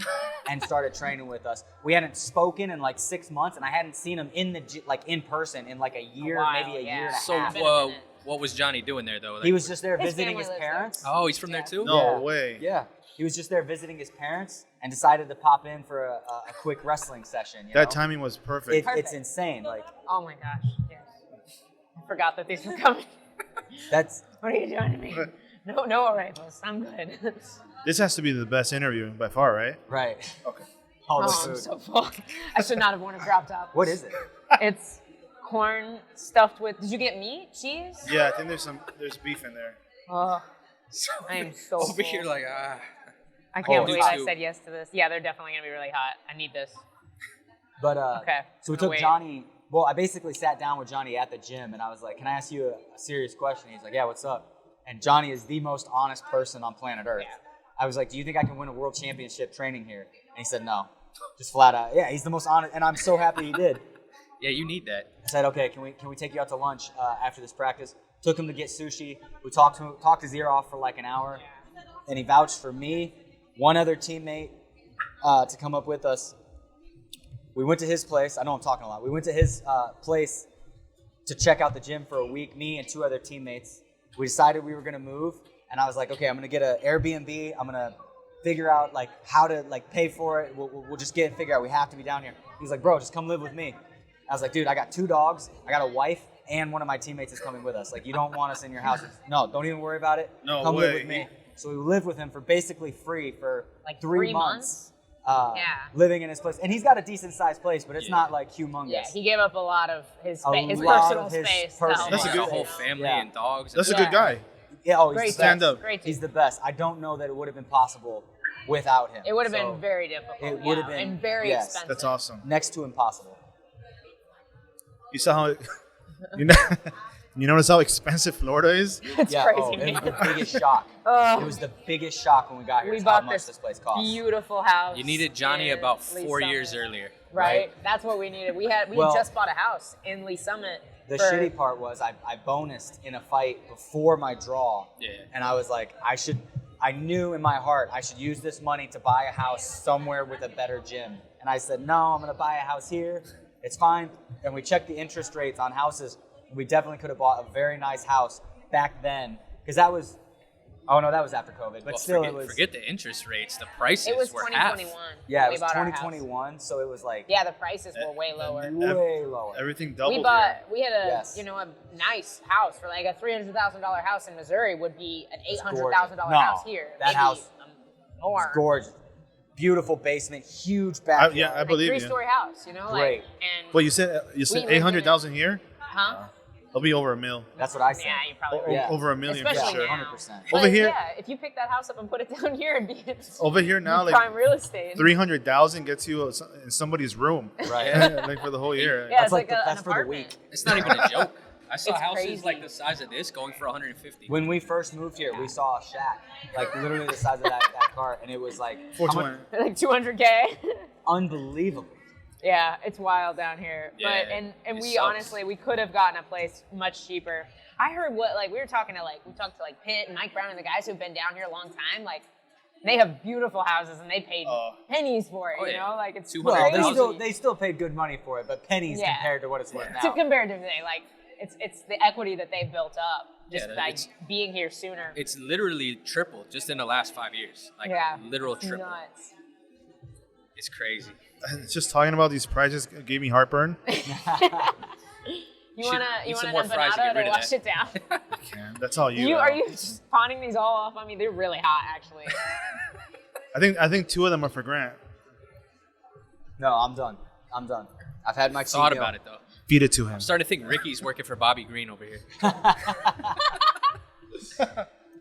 Speaker 4: and started training with us. We hadn't spoken in like 6 months. And I hadn't seen him in person in like a year, maybe a year and a half.
Speaker 2: So What was Johnny doing there though? Like,
Speaker 4: He was just there
Speaker 3: His
Speaker 4: visiting
Speaker 3: family
Speaker 4: his
Speaker 3: lives there.
Speaker 4: parents.
Speaker 2: Oh, he's from there too.
Speaker 1: No
Speaker 4: Yeah.
Speaker 1: way.
Speaker 4: Yeah. He was just there visiting his parents and decided to pop in for a quick wrestling session. You
Speaker 1: That
Speaker 4: know?
Speaker 1: timing was perfect.
Speaker 4: It's insane. Like
Speaker 3: Oh my gosh. Yes. I forgot that these were coming.
Speaker 4: that's
Speaker 3: What are you doing to me? No arrivals. I'm good.
Speaker 1: This has to be the best interview by far, right?
Speaker 4: right.
Speaker 1: Okay.
Speaker 4: All the
Speaker 3: Oh, I'm
Speaker 4: food.
Speaker 3: so full. I should not have worn a crop top.
Speaker 4: What is it?
Speaker 3: It's corn stuffed with. Did you get meat? Cheese?
Speaker 1: Yeah, I think there's beef in there.
Speaker 3: Oh, I am so
Speaker 2: Over
Speaker 3: full.
Speaker 2: here, like
Speaker 3: I can't
Speaker 2: Oh,
Speaker 3: believe
Speaker 2: me
Speaker 3: I
Speaker 2: too.
Speaker 3: said yes to this. Yeah, they're definitely gonna be really hot. I need this.
Speaker 4: But
Speaker 3: Okay.
Speaker 4: so we
Speaker 3: I'll
Speaker 4: took
Speaker 3: wait.
Speaker 4: Johnny. Well, I basically sat down with Johnny at the gym, and I was like, "Can I ask you a serious question?" He's like, "Yeah, what's up?" And Johnny is the most honest person on planet Earth.
Speaker 3: Yeah.
Speaker 4: I was like, "Do you think I can win a world championship training here?" And he said, "No." Just flat out. Yeah, he's the most honest, and I'm so happy he did.
Speaker 2: yeah, you need that.
Speaker 4: I said, "Okay, can we take you out to lunch after this practice?" Took him to get sushi. We talked his ear off for like an hour, and he vouched for me, one other teammate, to come up with us. We went to his place. I know I'm talking a lot. We went to his place to check out the gym for a week. Me and two other teammates. We decided we were gonna move, and I was like, "Okay, I'm gonna get an Airbnb. I'm gonna figure out like how to like pay for it. We'll just get it figured out. We have to be down here." He was like, "Bro, just come live with me." I was like, "Dude, I got 2 dogs. I got a wife, and one of my teammates is coming with us. Like, you don't want us in your house." No, don't even worry about it.
Speaker 1: No
Speaker 4: come live
Speaker 1: way.
Speaker 4: with me. So we lived with him for basically free for
Speaker 3: Like
Speaker 4: 3
Speaker 3: 3
Speaker 4: months.
Speaker 3: Yeah.
Speaker 4: Living in his place, and he's got a decent sized place, but it's
Speaker 2: Yeah.
Speaker 4: not like humongous.
Speaker 3: Yeah, he gave up a lot of his
Speaker 4: A
Speaker 3: his
Speaker 4: lot
Speaker 3: personal
Speaker 4: of his
Speaker 3: space.
Speaker 4: personal
Speaker 3: to
Speaker 1: That's a
Speaker 3: help
Speaker 1: good-
Speaker 3: us.
Speaker 2: The whole family
Speaker 4: Yeah.
Speaker 2: and dogs.
Speaker 1: That's a
Speaker 3: Yeah.
Speaker 1: good guy.
Speaker 4: Yeah, oh, he's
Speaker 3: Great
Speaker 4: the
Speaker 1: Stand
Speaker 4: best.
Speaker 1: up.
Speaker 3: Great
Speaker 4: He's
Speaker 3: team.
Speaker 4: the best. I don't know that it would have been possible without him.
Speaker 3: It would have
Speaker 4: So,
Speaker 3: been very difficult.
Speaker 4: it would have
Speaker 3: yeah,
Speaker 4: been-
Speaker 3: and very
Speaker 4: yes.
Speaker 3: expensive.
Speaker 1: That's awesome.
Speaker 4: next to impossible.
Speaker 1: You saw how you know you notice how expensive Florida is?
Speaker 3: It's
Speaker 4: Yeah,
Speaker 3: crazy,
Speaker 4: oh, it was
Speaker 3: man.
Speaker 4: the biggest shock.
Speaker 3: Ugh.
Speaker 4: It was the biggest shock when we got here.
Speaker 3: We
Speaker 4: is how
Speaker 3: bought
Speaker 4: much
Speaker 3: this
Speaker 4: this place costs.
Speaker 3: Beautiful house.
Speaker 2: You needed Johnny
Speaker 3: in
Speaker 2: about
Speaker 3: Lee
Speaker 2: 4
Speaker 3: Summit.
Speaker 2: years earlier.
Speaker 3: Right? That's what we needed. We
Speaker 4: Well-
Speaker 3: just bought a house in Lee Summit.
Speaker 4: The
Speaker 3: for-
Speaker 4: shitty part was I bonused in a fight before my draw.
Speaker 2: Yeah.
Speaker 4: And I was like, I knew in my heart I should use this money to buy a house somewhere with a better gym. And I said, no, I'm going to buy a house here. It's fine. And we checked the interest rates on houses. And we definitely could have bought a very nice house back then. Because that was, oh no, that was after COVID. But
Speaker 2: Well,
Speaker 4: still,
Speaker 2: forget,
Speaker 4: it was,
Speaker 2: forget the interest rates. The prices
Speaker 3: It was
Speaker 2: were half.
Speaker 3: 2021.
Speaker 4: yeah,
Speaker 3: when
Speaker 4: it
Speaker 3: we
Speaker 4: was
Speaker 3: bought our house.
Speaker 4: 2021. So it was like
Speaker 3: Yeah, the prices were way lower.
Speaker 4: way lower.
Speaker 1: Everything doubled.
Speaker 3: We had a
Speaker 4: Yes.
Speaker 3: a nice house for like a $300,000 house in Missouri would be an $800,000
Speaker 4: gorgeous.
Speaker 3: house
Speaker 4: No,
Speaker 3: here.
Speaker 4: that
Speaker 3: Maybe,
Speaker 4: house
Speaker 3: more.
Speaker 4: It's gorgeous. Beautiful basement, huge backyard.
Speaker 1: yeah, I
Speaker 3: Like
Speaker 1: believe you.
Speaker 3: 3-story house, you know,
Speaker 4: Great.
Speaker 3: like and
Speaker 1: Well, you said
Speaker 3: We lived in
Speaker 1: 800,000 here.
Speaker 3: huh?
Speaker 1: It'll be over $1 million.
Speaker 4: That's what I said.
Speaker 3: Yeah, you probably
Speaker 1: O-
Speaker 3: right.
Speaker 4: Yeah.
Speaker 1: Over $1 million
Speaker 3: Especially
Speaker 1: for sure.
Speaker 3: now.
Speaker 4: 100%.
Speaker 3: But
Speaker 1: Over here-
Speaker 3: yeah, if you pick that house up and put it down here and be
Speaker 1: Over here now, like
Speaker 3: prime real estate.
Speaker 1: 300,000 gets you in somebody's room,
Speaker 4: Right.
Speaker 1: like for the whole year.
Speaker 3: Yeah,
Speaker 4: That's
Speaker 3: it's
Speaker 4: like
Speaker 3: like,
Speaker 4: that's
Speaker 3: an
Speaker 4: for the
Speaker 3: apartment.
Speaker 4: week.
Speaker 2: It's not even a joke. I saw
Speaker 3: It's
Speaker 2: houses
Speaker 3: crazy.
Speaker 2: like the size of this going for 150.
Speaker 4: When we first moved here, we saw a shack, like literally the size of that cart, and it was like how much-
Speaker 1: 420.
Speaker 3: Like 200K.
Speaker 4: unbelievable.
Speaker 3: Yeah, it's wild down here.
Speaker 2: Yeah,
Speaker 3: But and
Speaker 2: it
Speaker 3: we
Speaker 2: sucks.
Speaker 3: honestly we could have gotten a place much cheaper. I heard we talked to Pitt and Mike Brown and the guys who've been down here a long time, like they have beautiful houses and they paid pennies for it,
Speaker 2: Oh,
Speaker 3: you
Speaker 2: yeah.
Speaker 3: know? Like it's
Speaker 2: 200,000.
Speaker 4: Well,
Speaker 3: crazy.
Speaker 4: they still paid good money for it, but pennies
Speaker 3: Yeah.
Speaker 4: compared to what it's worth
Speaker 3: To
Speaker 4: now.
Speaker 3: comparatively, like it's the equity that they've built up just
Speaker 2: Yeah,
Speaker 3: by
Speaker 2: it's-
Speaker 3: being here sooner.
Speaker 2: It's literally tripled just in the last 5 years. Like
Speaker 3: yeah,
Speaker 2: literal
Speaker 3: it's
Speaker 2: triple.
Speaker 3: nuts.
Speaker 2: It's crazy.
Speaker 1: Just talking about these prices gave me heartburn.
Speaker 3: You
Speaker 2: Should
Speaker 3: wanna
Speaker 2: eat some
Speaker 3: an
Speaker 2: more fries to
Speaker 3: empanada
Speaker 2: get rid
Speaker 3: to
Speaker 2: of
Speaker 3: wash
Speaker 2: that.
Speaker 3: it down?
Speaker 1: Man, that's all you.
Speaker 3: Are you just pawning these all off on me? They're really hot, actually.
Speaker 1: I think 2 of them are for Grant.
Speaker 4: No, I'm done. I've had my
Speaker 2: Thought
Speaker 4: cheat meal.
Speaker 2: about it though.
Speaker 1: Feed it to him.
Speaker 2: I'm starting to think Ricky's working for Bobby Green over here.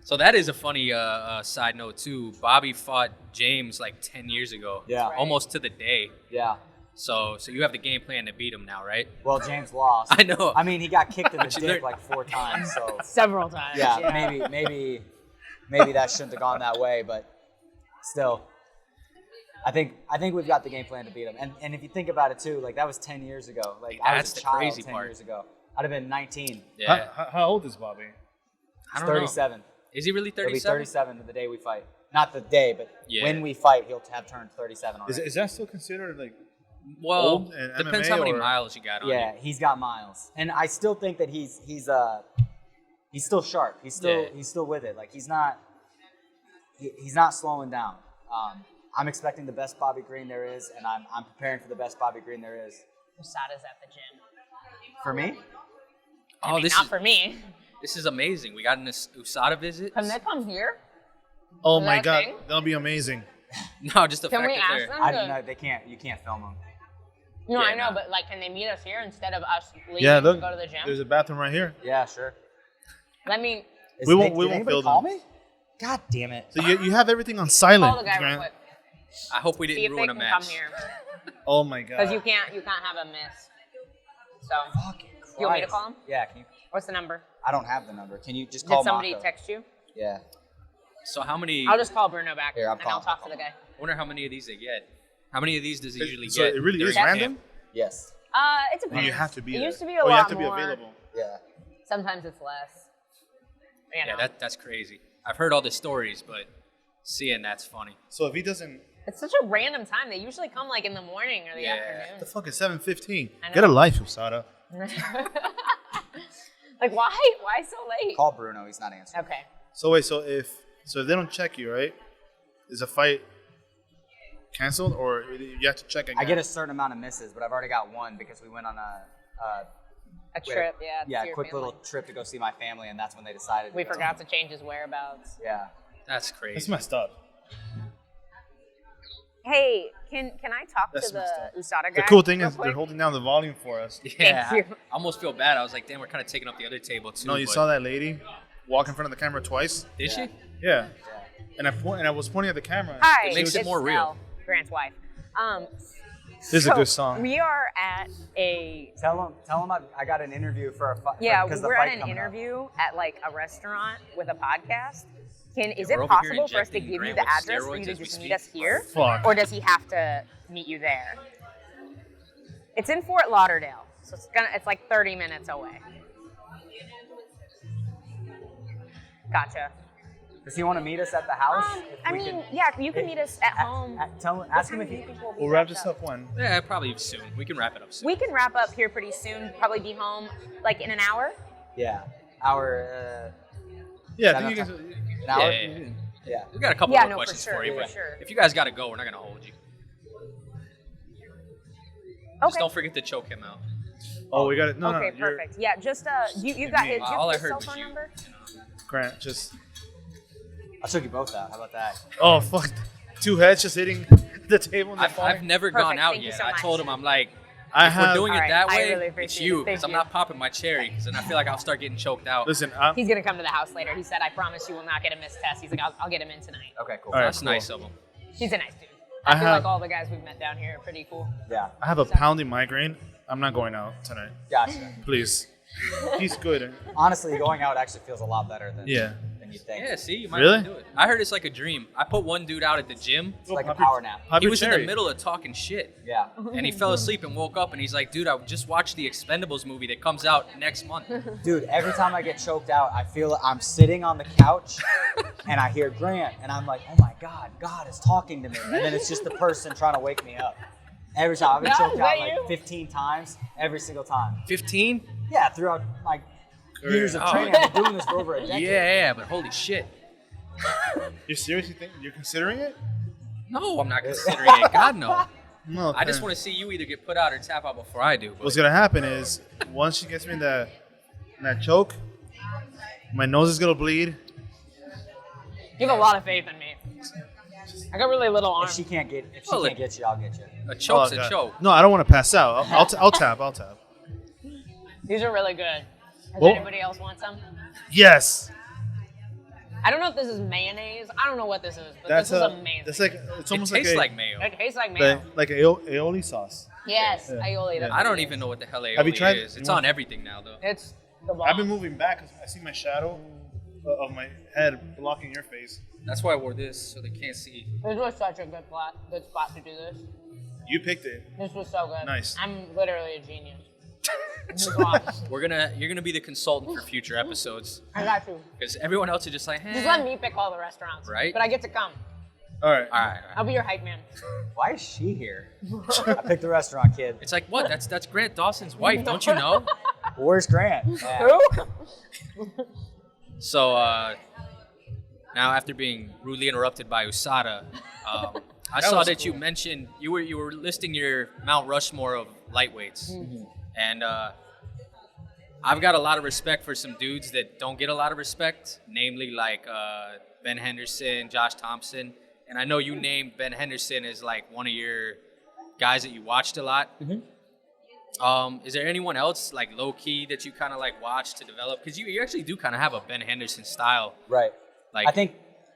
Speaker 2: So that is a funny side note too. Bobby fought James like 10 years ago.
Speaker 4: Yeah.
Speaker 3: Right.
Speaker 2: Almost to the day.
Speaker 4: Yeah.
Speaker 2: So you have the game plan to beat him now, right?
Speaker 4: Well, James lost.
Speaker 2: I know.
Speaker 4: I mean, he got kicked in the
Speaker 2: But you
Speaker 4: dick
Speaker 2: learned-
Speaker 4: like 4 times, so
Speaker 3: Several times.
Speaker 4: yeah, maybe that shouldn't have gone that way, but still, I think we've got the game plan to beat him. And if you think about it too, like that was 10 years ago. Like I
Speaker 2: That's
Speaker 4: was a
Speaker 2: the
Speaker 4: child
Speaker 2: crazy
Speaker 4: 10
Speaker 2: part.
Speaker 4: years ago. I'd have been 19.
Speaker 2: Yeah.
Speaker 1: How old is Bobby?
Speaker 2: I
Speaker 4: He's
Speaker 2: don't
Speaker 4: 37.
Speaker 2: know. Is he really
Speaker 4: He'll be
Speaker 2: 37?
Speaker 4: 37 to the day we fight. Not the day, but
Speaker 2: Yeah.
Speaker 4: when we fight, he'll have turned 37 already.
Speaker 1: Is that still considered like?
Speaker 2: Well,
Speaker 1: Old in
Speaker 2: depends
Speaker 1: MMA
Speaker 2: how many
Speaker 1: or-
Speaker 2: miles you got on
Speaker 4: Yeah,
Speaker 2: you.
Speaker 4: he's got miles, and I still think that he's he's still sharp. He's still with it. Like he's not slowing down. I'm expecting the best Bobby Green there is, and I'm preparing for the best Bobby Green there is.
Speaker 3: USADA's at the gym.
Speaker 4: For me?
Speaker 3: I mean, not for me.
Speaker 2: This is amazing. We got an USADA visit.
Speaker 3: Can they come here?
Speaker 1: Oh
Speaker 3: Is
Speaker 1: my
Speaker 3: that a
Speaker 1: God,
Speaker 3: thing?
Speaker 1: that'll be amazing.
Speaker 2: No, just the
Speaker 3: Can
Speaker 2: fact
Speaker 3: we
Speaker 2: that
Speaker 3: ask
Speaker 2: they're.
Speaker 3: them?
Speaker 4: I don't know. They can't. You can't film them.
Speaker 3: No,
Speaker 2: Yeah,
Speaker 3: I know,
Speaker 2: no.
Speaker 3: but like, can they meet us here instead of us leaving
Speaker 1: Yeah,
Speaker 3: to
Speaker 1: look,
Speaker 3: go to the gym?
Speaker 1: there's a bathroom right here.
Speaker 4: Yeah, sure.
Speaker 3: Let me
Speaker 1: We won't
Speaker 4: Did anybody
Speaker 1: fill
Speaker 4: call
Speaker 1: them.
Speaker 4: me? God damn it.
Speaker 1: So you have everything on silent,
Speaker 3: call the guy real
Speaker 1: Grant.
Speaker 3: quick.
Speaker 2: I hope we
Speaker 3: See
Speaker 2: didn't
Speaker 3: if they
Speaker 2: ruin
Speaker 3: can
Speaker 2: a
Speaker 3: come
Speaker 2: match.
Speaker 3: here.
Speaker 1: Oh my
Speaker 3: Because
Speaker 1: God.
Speaker 3: you can't have a miss. So,
Speaker 4: Fucking
Speaker 3: you want me to
Speaker 4: Christ.
Speaker 3: call him?
Speaker 4: Yeah, can you?
Speaker 3: What's the number?
Speaker 4: I don't have the number. Can you just
Speaker 3: Did
Speaker 4: call
Speaker 3: somebody
Speaker 4: Mako?
Speaker 3: text you?
Speaker 4: Yeah.
Speaker 2: So how many?
Speaker 3: I'll just call Bruno back
Speaker 4: Here, I'm
Speaker 3: and I'll
Speaker 4: calling.
Speaker 3: talk to the guy.
Speaker 2: I wonder how many of these they get. How many of these does he usually
Speaker 1: So
Speaker 2: get?
Speaker 1: it really is
Speaker 2: during
Speaker 1: random?
Speaker 2: camp?
Speaker 4: Yes.
Speaker 3: It depends.
Speaker 1: You have to be
Speaker 3: It
Speaker 1: there.
Speaker 3: used to be a
Speaker 1: Or
Speaker 3: lot
Speaker 1: you have to be
Speaker 3: more.
Speaker 1: available.
Speaker 4: Yeah.
Speaker 3: Sometimes it's less. You know.
Speaker 2: Yeah, that's crazy. I've heard all the stories, but seeing that's funny.
Speaker 1: So if he doesn't,
Speaker 3: It's such a random time. They usually come like in the morning or the
Speaker 2: Yeah.
Speaker 1: the
Speaker 3: afternoon.
Speaker 1: fuck is 7:15?
Speaker 3: I know.
Speaker 1: Get a life, USADA.
Speaker 3: Like why? Why so late?
Speaker 4: Call Bruno. He's not answering.
Speaker 3: Okay.
Speaker 1: So wait, so if they don't check you, right? Is a fight canceled, or you have to check again?
Speaker 4: I get a certain amount of misses, but I've already got one because we went on a
Speaker 3: Trip, yeah.
Speaker 4: yeah,
Speaker 3: to your
Speaker 4: quick
Speaker 3: family.
Speaker 4: little trip to go see my family, and that's when they decided.
Speaker 3: We
Speaker 4: to go.
Speaker 3: forgot to change his whereabouts.
Speaker 4: Yeah.
Speaker 2: That's crazy.
Speaker 1: That's messed up.
Speaker 3: Hey, can I talk
Speaker 1: That's
Speaker 3: to the
Speaker 1: messed up.
Speaker 3: USADA guy?
Speaker 1: The cool thing
Speaker 3: real
Speaker 1: is they're
Speaker 3: quick?
Speaker 1: holding down the volume for us.
Speaker 2: Yeah,
Speaker 3: Thank you.
Speaker 2: I almost feel bad. I was like, damn, we're kind of taking up the other table too.
Speaker 1: No, you
Speaker 2: but-
Speaker 1: saw that lady walk in front of the camera twice.
Speaker 2: Did she?
Speaker 1: Yeah. And I was pointing at the camera.
Speaker 3: Hi,
Speaker 2: It makes it
Speaker 3: it's
Speaker 2: more real.
Speaker 3: Elle, Grant's wife.
Speaker 1: This is a good song.
Speaker 3: We are at a
Speaker 4: Tell him I got an interview for a fight.
Speaker 3: yeah,
Speaker 4: because the
Speaker 3: we're
Speaker 4: fight
Speaker 3: at an
Speaker 4: coming up.
Speaker 3: interview at like a restaurant with a podcast. Is
Speaker 2: We're
Speaker 3: it
Speaker 2: over here
Speaker 3: possible for us to
Speaker 2: injecting
Speaker 3: give you
Speaker 2: Grant
Speaker 3: the
Speaker 2: with
Speaker 3: address for you
Speaker 2: steroids
Speaker 3: to
Speaker 2: as we
Speaker 3: just
Speaker 2: speak.
Speaker 3: meet us here?
Speaker 1: Fuck.
Speaker 3: Or does he have to meet you there? It's in Fort Lauderdale, so it's like 30 minutes away. Gotcha.
Speaker 4: Does he want to meet us at the house? If
Speaker 3: I
Speaker 4: we
Speaker 3: mean,
Speaker 4: can-
Speaker 3: yeah, you can meet us at home.
Speaker 4: Ask him if he.
Speaker 1: We'll wrap this up when?
Speaker 2: Yeah, probably soon. We can wrap it up soon.
Speaker 3: We can wrap up here pretty soon. Probably be home like in an hour.
Speaker 4: Yeah. Our.
Speaker 1: Yeah,
Speaker 4: Is
Speaker 1: I think you
Speaker 4: that
Speaker 1: guys.
Speaker 4: an hour?
Speaker 2: Yeah.
Speaker 4: Yeah.
Speaker 2: We got a couple
Speaker 3: Yeah,
Speaker 2: more
Speaker 3: no, for
Speaker 2: questions
Speaker 3: sure,
Speaker 2: for you,
Speaker 3: for
Speaker 2: but
Speaker 3: sure.
Speaker 2: if you guys got to go, we're not gonna hold you. Just don't forget to choke him out.
Speaker 1: Oh, we got it. No,
Speaker 3: Okay,
Speaker 1: no, you're,
Speaker 3: perfect. Yeah, just you got his,
Speaker 2: All I
Speaker 3: his
Speaker 2: heard
Speaker 3: cell
Speaker 2: was
Speaker 3: phone
Speaker 2: you.
Speaker 3: number.
Speaker 1: Grant, just.
Speaker 4: I took you both out. How about that?
Speaker 1: Oh fuck! Two heads just hitting the table. And
Speaker 2: I've never gone
Speaker 3: Perfect,
Speaker 2: out
Speaker 3: thank you
Speaker 2: yet.
Speaker 3: so
Speaker 2: I
Speaker 3: much.
Speaker 2: told him, I'm like,
Speaker 1: I
Speaker 2: if
Speaker 1: have.
Speaker 2: we're doing it
Speaker 3: Alright,
Speaker 2: that
Speaker 3: I
Speaker 2: way,
Speaker 3: really
Speaker 2: it's
Speaker 3: appreciate
Speaker 2: you,
Speaker 3: it.
Speaker 2: because
Speaker 3: Thank
Speaker 2: I'm
Speaker 3: you.
Speaker 2: not popping my cherry, because then I feel like I'll start getting choked out.
Speaker 1: Listen,
Speaker 3: He's gonna come to the house later. He said, "I promise you will not get a missed test." He's like, "I'll get him in tonight."
Speaker 4: Okay, cool.
Speaker 1: All right.
Speaker 2: That's
Speaker 1: cool.
Speaker 2: nice of him.
Speaker 3: He's a nice dude.
Speaker 1: I
Speaker 3: I feel
Speaker 1: have-
Speaker 3: like all the guys we've met down here are pretty cool.
Speaker 4: Yeah.
Speaker 1: I have a pounding migraine. I'm not going out tonight.
Speaker 4: Gotcha.
Speaker 1: Please. He's good.
Speaker 4: Honestly, going out actually feels a lot better than
Speaker 1: Yeah.
Speaker 4: than you think.
Speaker 2: Yeah, see, you might
Speaker 1: Really?
Speaker 2: want to do it. I heard it's like a dream. I put one dude out at the gym.
Speaker 4: It's like a power nap.
Speaker 1: Pop
Speaker 2: He
Speaker 1: your
Speaker 2: was in
Speaker 1: cherry.
Speaker 2: the middle of talking shit,
Speaker 4: Yeah.
Speaker 2: and he fell asleep and woke up, and he's like, dude, I just watched the Expendables movie that comes out next month.
Speaker 4: Dude, every time I get choked out, I feel I'm sitting on the couch and I hear Grant, and I'm like, oh my God, God is talking to me. And then it's just the person trying to wake me up. Every time. I've been
Speaker 3: No,
Speaker 4: choked
Speaker 3: is
Speaker 4: out
Speaker 3: that
Speaker 4: like
Speaker 3: you?
Speaker 4: 15 times, every single time.
Speaker 2: 15?
Speaker 4: Yeah, throughout my years of
Speaker 2: Oh.
Speaker 4: training. I've been doing this for over a decade.
Speaker 2: Yeah, but holy shit.
Speaker 1: You seriously think you're considering it?
Speaker 2: No, I'm not considering it. God, no.
Speaker 1: No.
Speaker 2: I just want to see you either get put out or tap out before I do. But
Speaker 1: What's gonna happen is once she gets me in that choke, my nose is gonna bleed.
Speaker 3: You have a lot of faith in me. I got really little
Speaker 4: If
Speaker 3: arms.
Speaker 4: she can't get
Speaker 2: Well,
Speaker 4: you, I'll get you.
Speaker 2: a choke's
Speaker 1: Oh,
Speaker 2: a
Speaker 1: God.
Speaker 2: choke.
Speaker 1: No, I don't want to pass out. I'll tap. I'll tap.
Speaker 3: These are really good. Does
Speaker 1: Well-
Speaker 3: anybody else want some?
Speaker 1: Yes.
Speaker 3: I don't know if this is mayonnaise. I don't know what this is, but
Speaker 1: That's
Speaker 3: this is
Speaker 1: a.
Speaker 3: amazing.
Speaker 1: That's like it's
Speaker 2: It
Speaker 1: almost
Speaker 2: tastes
Speaker 1: like
Speaker 2: like mayo.
Speaker 3: It tastes like mayo.
Speaker 1: like aioli sauce.
Speaker 3: Yes,
Speaker 1: Yeah.
Speaker 3: aioli. that's
Speaker 2: I
Speaker 3: what
Speaker 2: don't
Speaker 3: it
Speaker 2: even
Speaker 3: is.
Speaker 2: know what the hell
Speaker 1: Have you
Speaker 2: aioli
Speaker 1: tried-
Speaker 2: is. It's
Speaker 1: you want-
Speaker 2: on everything now, though.
Speaker 3: It's the bomb.
Speaker 1: I've been moving back because I see my shadow of my head blocking your face.
Speaker 2: That's why I wore this, so they can't see.
Speaker 3: This was such a good spot to do this.
Speaker 1: You picked it.
Speaker 3: This was so good.
Speaker 1: Nice.
Speaker 3: I'm literally a genius. This is awesome.
Speaker 2: You're gonna be the consultant for future episodes,
Speaker 3: I got you.
Speaker 2: because everyone else is just like,
Speaker 3: Just let me pick all the restaurants.
Speaker 2: Right.
Speaker 3: But I get to come.
Speaker 1: All right.
Speaker 2: All right.
Speaker 3: I'll be your hype man.
Speaker 4: Why is she here? I picked the restaurant, kid.
Speaker 2: It's like, what? That's Grant Dawson's wife. Don't you know?
Speaker 4: Where's Grant? Yeah.
Speaker 3: Who?
Speaker 2: So now, after being rudely interrupted by USADA, I saw that you mentioned you were listing your Mount Rushmore of lightweights, and I've got a lot of respect for some dudes that don't get a lot of respect, namely like Ben Henderson, Josh Thompson, and I know you named Ben Henderson as like one of your guys that you watched a lot. Is there anyone else like low key that you kind of like watch to develop? Because you actually do kind of have a Ben Henderson style,
Speaker 4: Right.
Speaker 2: Like
Speaker 4: I think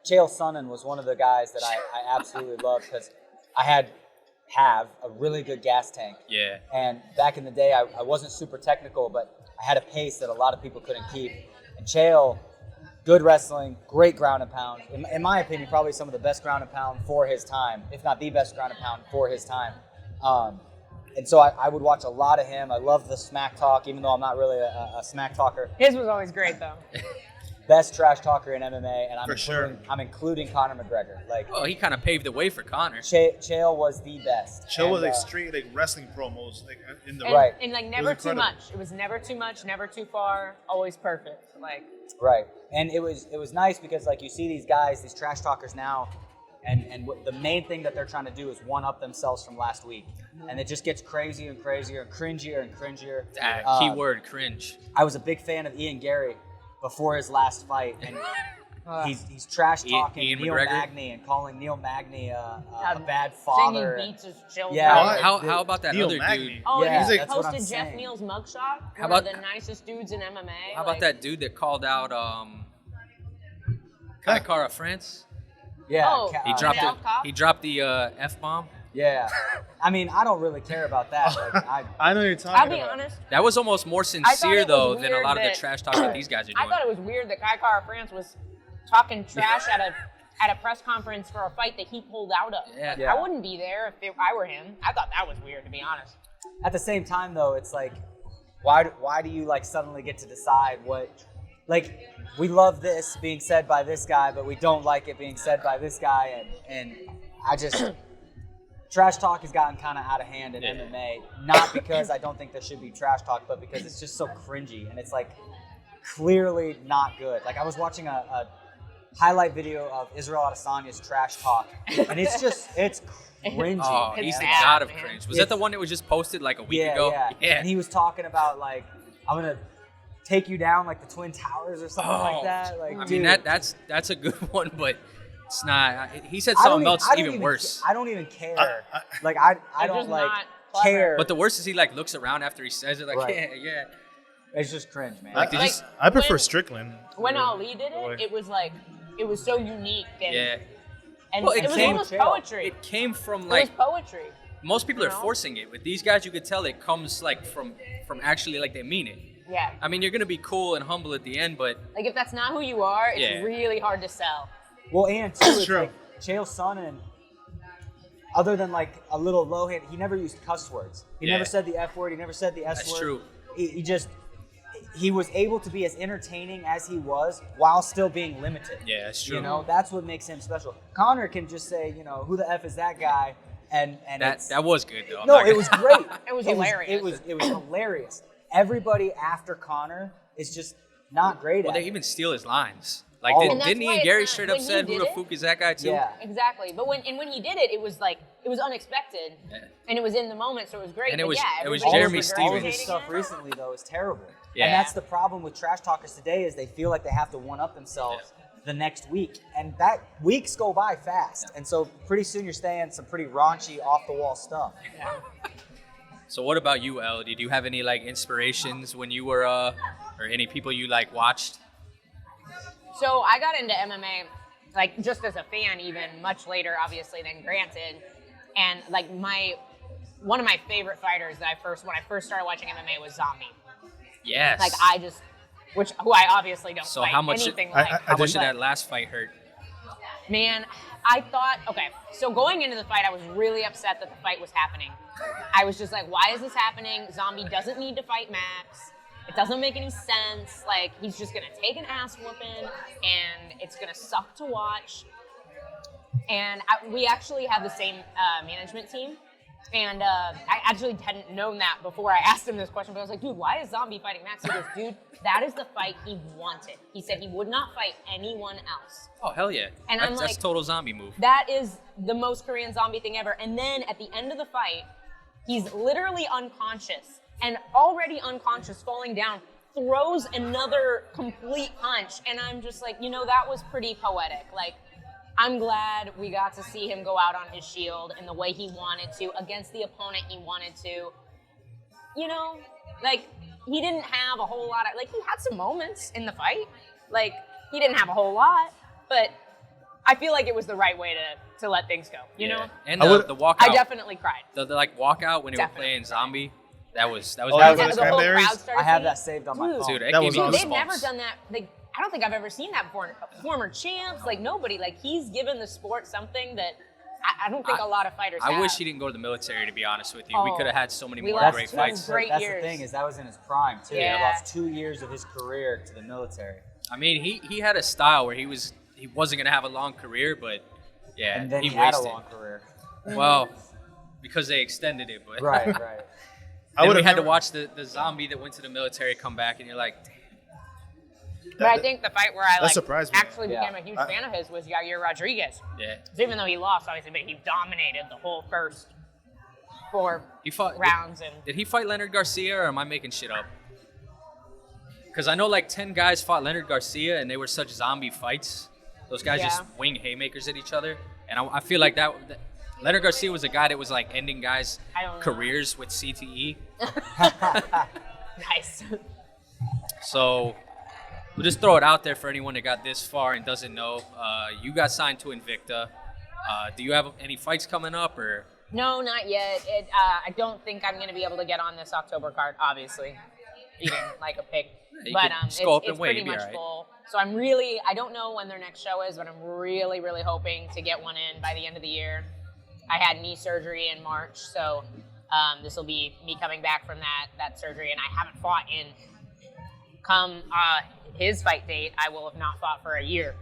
Speaker 4: Chael Sonnen was one of the guys that I absolutely loved because I have a really good gas tank.
Speaker 2: Yeah.
Speaker 4: And back in the day, I wasn't super technical, but I had a pace that a lot of people couldn't keep. And Chael, good wrestling, great ground and pound. In my opinion, probably some of the best ground and pound for his time, if not the best ground and pound for his time. And so I would watch a lot of him. I love the smack talk, even though I'm not really a smack talker.
Speaker 3: His was always great, though.
Speaker 4: Best trash talker in MMA, and I'm including Conor McGregor. Like,
Speaker 2: well, he kind of paved the way for Conor.
Speaker 4: Chael was the best.
Speaker 1: Chael was like straight like wrestling promos, like in the
Speaker 4: Right.
Speaker 3: And like never too much. It was never too much, never too far, always perfect. Like
Speaker 4: Right. And it was nice because like you see these guys, these trash talkers now, and what the main thing that they're trying to do is one up themselves from last week, and it just gets crazier and crazier and cringier and cringier.
Speaker 2: That keyword cringe.
Speaker 4: I was a big fan of Ian Gary before his last fight, and he's trash talking
Speaker 2: Ian
Speaker 4: Neil
Speaker 2: McGregor?
Speaker 4: Magny and calling Neil Magny a bad father.
Speaker 3: Saying he beats his children.
Speaker 4: Yeah.
Speaker 2: How about that
Speaker 1: Neil
Speaker 2: other
Speaker 1: Magny.
Speaker 2: dude?
Speaker 3: Oh,
Speaker 4: Yeah,
Speaker 3: and he
Speaker 4: that's what I'm
Speaker 3: posted Jeff
Speaker 4: saying.
Speaker 3: Neal's mugshot.
Speaker 2: How
Speaker 3: One
Speaker 2: about-
Speaker 3: of the nicest dudes in MMA.
Speaker 2: How about that dude that called out Kaikara France?
Speaker 4: Yeah.
Speaker 3: Oh.
Speaker 2: He dropped
Speaker 3: Cal
Speaker 2: it.
Speaker 3: Cop?
Speaker 2: He dropped the F-bomb.
Speaker 4: Yeah. I mean, I don't really care about that. Like,
Speaker 1: I know you're talking
Speaker 3: I'll be
Speaker 1: about.
Speaker 3: honest.
Speaker 2: That was almost more
Speaker 3: thought
Speaker 2: sincere
Speaker 3: it was
Speaker 2: though than a
Speaker 3: weird
Speaker 2: lot of the
Speaker 3: that-
Speaker 2: trash talk that these guys are
Speaker 3: I
Speaker 2: doing.
Speaker 3: thought it was weird that Kaikara France was talking trash at a press conference for a fight that he pulled out of.
Speaker 2: Yeah.
Speaker 3: Like,
Speaker 4: Yeah.
Speaker 3: I wouldn't be there if I were him. I thought that was weird, to be honest.
Speaker 4: At the same time, though, it's like, why do you like suddenly get to decide what? Like, we love this being said by this guy, but we don't like it being said by this guy, and I just trash talk has gotten kind of out of hand in MMA. Not because I don't think there should be trash talk, but because it's just so cringy and it's like clearly not good. Like I was watching a highlight video of Israel Adesanya's trash talk, and it's cringy.
Speaker 2: Oh,
Speaker 3: It's
Speaker 2: he's the
Speaker 3: bad,
Speaker 2: god of
Speaker 3: man.
Speaker 2: cringe. Was that the one that was just posted like a week
Speaker 4: Yeah,
Speaker 2: ago?
Speaker 4: yeah. And he was talking about like, I'm gonna take you down like the Twin Towers or something like that. Like,
Speaker 2: I
Speaker 4: dude,
Speaker 2: mean that's a good one, but it's not. He said
Speaker 4: I don't
Speaker 2: something else
Speaker 4: I don't
Speaker 2: even worse.
Speaker 4: I don't even care.
Speaker 1: I-
Speaker 4: Like I
Speaker 3: It's
Speaker 4: don't
Speaker 3: just
Speaker 4: like
Speaker 3: not clever.
Speaker 4: care.
Speaker 2: But the worst is he like looks around after he says it, like
Speaker 4: Right.
Speaker 2: yeah.
Speaker 4: It's just cringe, man.
Speaker 2: Like, did you
Speaker 3: Like,
Speaker 2: s-
Speaker 1: I prefer
Speaker 3: when-
Speaker 1: Strickland.
Speaker 3: When Ali did
Speaker 1: Boy.
Speaker 3: it, it was like, it was so unique. And,
Speaker 2: Yeah.
Speaker 3: and
Speaker 2: Well,
Speaker 3: it was
Speaker 2: came-
Speaker 3: almost
Speaker 4: Chael.
Speaker 3: poetry.
Speaker 2: It came from
Speaker 3: It
Speaker 2: like
Speaker 3: was poetry.
Speaker 2: most people
Speaker 3: you
Speaker 2: are
Speaker 3: know?
Speaker 2: forcing it. With these guys, you could tell it comes like from actually like they mean it.
Speaker 3: Yeah.
Speaker 2: I mean, you're gonna be cool and humble at the end, but
Speaker 3: Like, if that's not who you are, it's
Speaker 2: Yeah.
Speaker 3: really hard to sell.
Speaker 4: Well, and too, it's
Speaker 1: true.
Speaker 4: like Chael Sonnen, other than like a little low hit, he never used cuss words. He
Speaker 2: Yeah.
Speaker 4: never said the F word. He never said the S
Speaker 2: That's
Speaker 4: word.
Speaker 2: true.
Speaker 4: He was able to be as entertaining as he was while still being limited.
Speaker 2: yeah, that's true.
Speaker 4: You know, that's what makes him special. Connor can just say, you know, who the F is that guy? And
Speaker 2: that was good though. I'm
Speaker 4: no,
Speaker 2: not
Speaker 4: it
Speaker 2: gonna-
Speaker 4: was great.
Speaker 3: It was hilarious.
Speaker 4: It was hilarious. Everybody after Connor is just not great
Speaker 2: Well,
Speaker 4: at
Speaker 2: they
Speaker 4: it.
Speaker 2: even steal his lines. Like,
Speaker 4: Oh.
Speaker 2: didn't,
Speaker 3: And that's
Speaker 2: didn't
Speaker 3: why
Speaker 2: Ian
Speaker 3: it's
Speaker 2: Gary
Speaker 3: not-
Speaker 2: straight up
Speaker 3: when he
Speaker 2: said, who
Speaker 3: did
Speaker 2: the
Speaker 3: it-
Speaker 2: fuck is that guy too?
Speaker 4: Yeah.
Speaker 3: Exactly. But when he did it, it was like, it was unexpected.
Speaker 2: Yeah.
Speaker 3: And it was in the moment, so it was great.
Speaker 2: And it
Speaker 3: but
Speaker 2: was-
Speaker 3: yeah,
Speaker 2: it was
Speaker 3: everybody
Speaker 2: Jeremy
Speaker 3: regurgitating
Speaker 4: All of his
Speaker 2: Stevens.
Speaker 4: stuff
Speaker 3: it.
Speaker 4: recently, though, is terrible.
Speaker 2: Yeah.
Speaker 4: And that's the problem with trash talkers today is they feel like they have to one-up themselves the next week. And that weeks go by fast. And so pretty soon you're saying some pretty raunchy, off-the-wall stuff.
Speaker 2: So what about you, Elle? Did you have any like inspirations when you were or any people you like watched?
Speaker 3: So I got into MMA, like just as a fan, even much later, obviously, than Granted. And like one of my favorite fighters that when I first started watching MMA was Zombie.
Speaker 2: Yes.
Speaker 3: Like who I obviously don't
Speaker 2: So
Speaker 3: fight
Speaker 2: how much-
Speaker 3: anything
Speaker 1: I-
Speaker 3: like.
Speaker 1: I
Speaker 2: How much did
Speaker 3: but,
Speaker 2: that last fight hurt?
Speaker 3: Man, I thought, okay, so going into the fight, I was really upset that the fight was happening. I was just like, why is this happening? Zombie doesn't need to fight Max. It doesn't make any sense. Like, he's just going to take an ass whooping, and it's going to suck to watch. And we actually have the same management team. And I actually hadn't known that before I asked him this question, but I was like, dude, why is Zombie fighting Max? He goes, dude, that is the fight he wanted. He said he would not fight anyone else.
Speaker 2: Oh, hell yeah.
Speaker 3: And
Speaker 2: That's
Speaker 3: like,
Speaker 2: total Zombie move.
Speaker 3: that is the most Korean Zombie thing ever. And then at the end of the fight, he's literally unconscious and already unconscious, falling down, throws another complete punch. And I'm just like, that was pretty poetic. Like, I'm glad we got to see him go out on his shield in the way he wanted to, against the opponent he wanted to. Like, he didn't have a whole lot of, like, he had some moments in the fight. Like, he didn't have a whole lot, but I feel like it was the right way to let things go, you know?
Speaker 2: And the walkout.
Speaker 3: I definitely cried.
Speaker 2: The walkout when they were
Speaker 3: Definitely.
Speaker 2: playing Zombie, that was
Speaker 1: Oh,
Speaker 3: Yeah,
Speaker 1: that was
Speaker 3: the whole
Speaker 1: Cranberries?
Speaker 3: crowd started
Speaker 4: I have
Speaker 3: singing.
Speaker 4: that saved on my phone.
Speaker 2: Dude, it
Speaker 1: That
Speaker 2: gave
Speaker 1: was
Speaker 2: me
Speaker 1: awesome.
Speaker 3: They've
Speaker 2: goosebumps.
Speaker 3: never done that. I don't think I've ever seen that before. Former champs, like nobody. Like, he's given the sport something that I don't think a lot of fighters have.
Speaker 2: I wish he didn't go to the military, to be honest with you. We
Speaker 3: Oh,
Speaker 2: could have had so many
Speaker 3: we
Speaker 2: more
Speaker 3: lost
Speaker 2: great
Speaker 3: two
Speaker 2: fights.
Speaker 3: great
Speaker 4: That's
Speaker 3: years.
Speaker 4: the thing, is that was in his prime too.
Speaker 3: Yeah.
Speaker 4: He lost 2 years of his career to the military.
Speaker 2: I mean, he had a style where he wasn't going to have a long career, but yeah,
Speaker 4: And then
Speaker 2: he
Speaker 4: he had a
Speaker 2: wasted.
Speaker 4: long career.
Speaker 2: Well, because they extended it, but
Speaker 4: Right.
Speaker 2: Then we
Speaker 1: would've
Speaker 2: had to
Speaker 1: never-
Speaker 2: watch the Zombie that went to the military come back, and you're like, damn.
Speaker 3: But I think the fight where I
Speaker 1: surprised me.
Speaker 3: actually became a huge fan of his was Yair Rodriguez.
Speaker 2: Yeah.
Speaker 3: 'Cause even though he lost, obviously, but he dominated the whole first 4
Speaker 2: He fought
Speaker 3: rounds. And
Speaker 2: Did he fight Leonard Garcia, or am I making shit up? Because I know like 10 guys fought Leonard Garcia, and they were such zombie fights. Those guys
Speaker 3: Yeah.
Speaker 2: just wing haymakers at each other. And I feel like that Leonard Garcia was a guy that was like ending guys'
Speaker 3: I don't know.
Speaker 2: careers with CTE.
Speaker 3: nice.
Speaker 2: So we'll just throw it out there for anyone that got this far and doesn't know. You got signed to Invicta. Do you have any fights coming up, or?
Speaker 3: No, not yet. I don't think I'm going to be able to get on this October card, obviously. Even like a pick.
Speaker 2: You
Speaker 3: But
Speaker 2: could skull up
Speaker 3: it's
Speaker 2: and wait,
Speaker 3: pretty
Speaker 2: you'll be
Speaker 3: much
Speaker 2: all right.
Speaker 3: full. So I don't know when their next show is, but I'm really, really hoping to get one in by the end of the year. I had knee surgery in March, so this will be me coming back from that surgery, and I haven't fought in, come his fight date, I will have not fought for a year.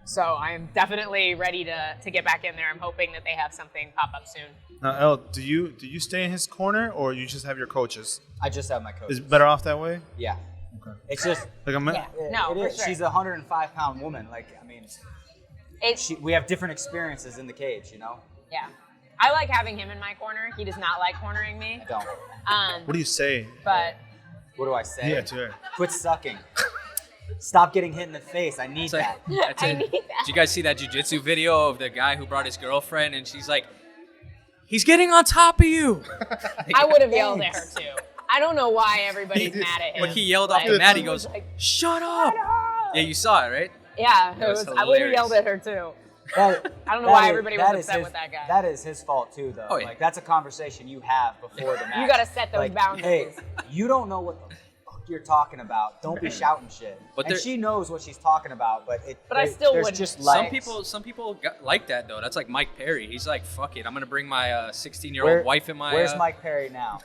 Speaker 3: So I'm definitely ready to get back in there. I'm hoping that they have something pop up soon.
Speaker 1: Now, Elle, do you stay in his corner, or you just have your coaches?
Speaker 4: I just have my coach.
Speaker 1: Is it better off that way?
Speaker 4: Yeah.
Speaker 1: Okay.
Speaker 4: It's just
Speaker 1: Like I'm.
Speaker 3: Yeah. No,
Speaker 4: it
Speaker 3: for
Speaker 4: is.
Speaker 3: sure.
Speaker 4: She's a 105-pound woman. Like, I mean,
Speaker 3: It's
Speaker 4: we have different experiences in the cage, you know?
Speaker 3: yeah. I like having him in my corner. He does not like cornering me.
Speaker 4: I don't.
Speaker 1: What do you say?
Speaker 3: But
Speaker 4: What do I say?
Speaker 1: Yeah, to her.
Speaker 4: Quit sucking. Stop getting hit in the face. I need
Speaker 2: It's like,
Speaker 4: that.
Speaker 2: that's
Speaker 3: I
Speaker 2: it.
Speaker 3: need that.
Speaker 2: Did you guys see that jiu-jitsu video of the guy who brought his girlfriend, and she's like, he's getting on top of you.
Speaker 3: I would have yelled at her too. I don't know why everybody's mad at him.
Speaker 2: Like, he yelled off
Speaker 3: Like,
Speaker 2: the mat, he
Speaker 3: he
Speaker 2: goes,
Speaker 3: was like,
Speaker 2: shut up.
Speaker 3: "Shut up!"
Speaker 2: Yeah, you saw it, right?
Speaker 3: Yeah,
Speaker 2: That was
Speaker 3: I would have
Speaker 2: hilarious.
Speaker 3: yelled at her too.
Speaker 4: That-
Speaker 3: I don't know
Speaker 4: that
Speaker 3: why
Speaker 4: is-
Speaker 3: everybody was
Speaker 4: that is
Speaker 3: upset
Speaker 4: his-
Speaker 3: with that guy.
Speaker 4: That is his fault too, though.
Speaker 2: Oh, yeah.
Speaker 4: Like, that's a conversation you have before the match.
Speaker 3: You gotta set those
Speaker 4: like,
Speaker 3: boundaries.
Speaker 4: Hey, you don't know what the fuck you're talking about. Don't be shouting shit.
Speaker 2: But
Speaker 4: and
Speaker 2: there-
Speaker 4: she knows what she's talking about, but
Speaker 3: I still
Speaker 4: there's
Speaker 3: wouldn't.
Speaker 4: just
Speaker 2: Some
Speaker 4: like
Speaker 2: people like that, though. That's like Mike Perry. He's like, fuck it. I'm going to bring my 16-year-old
Speaker 4: Where-
Speaker 2: wife in my...
Speaker 4: Where's Mike Perry now?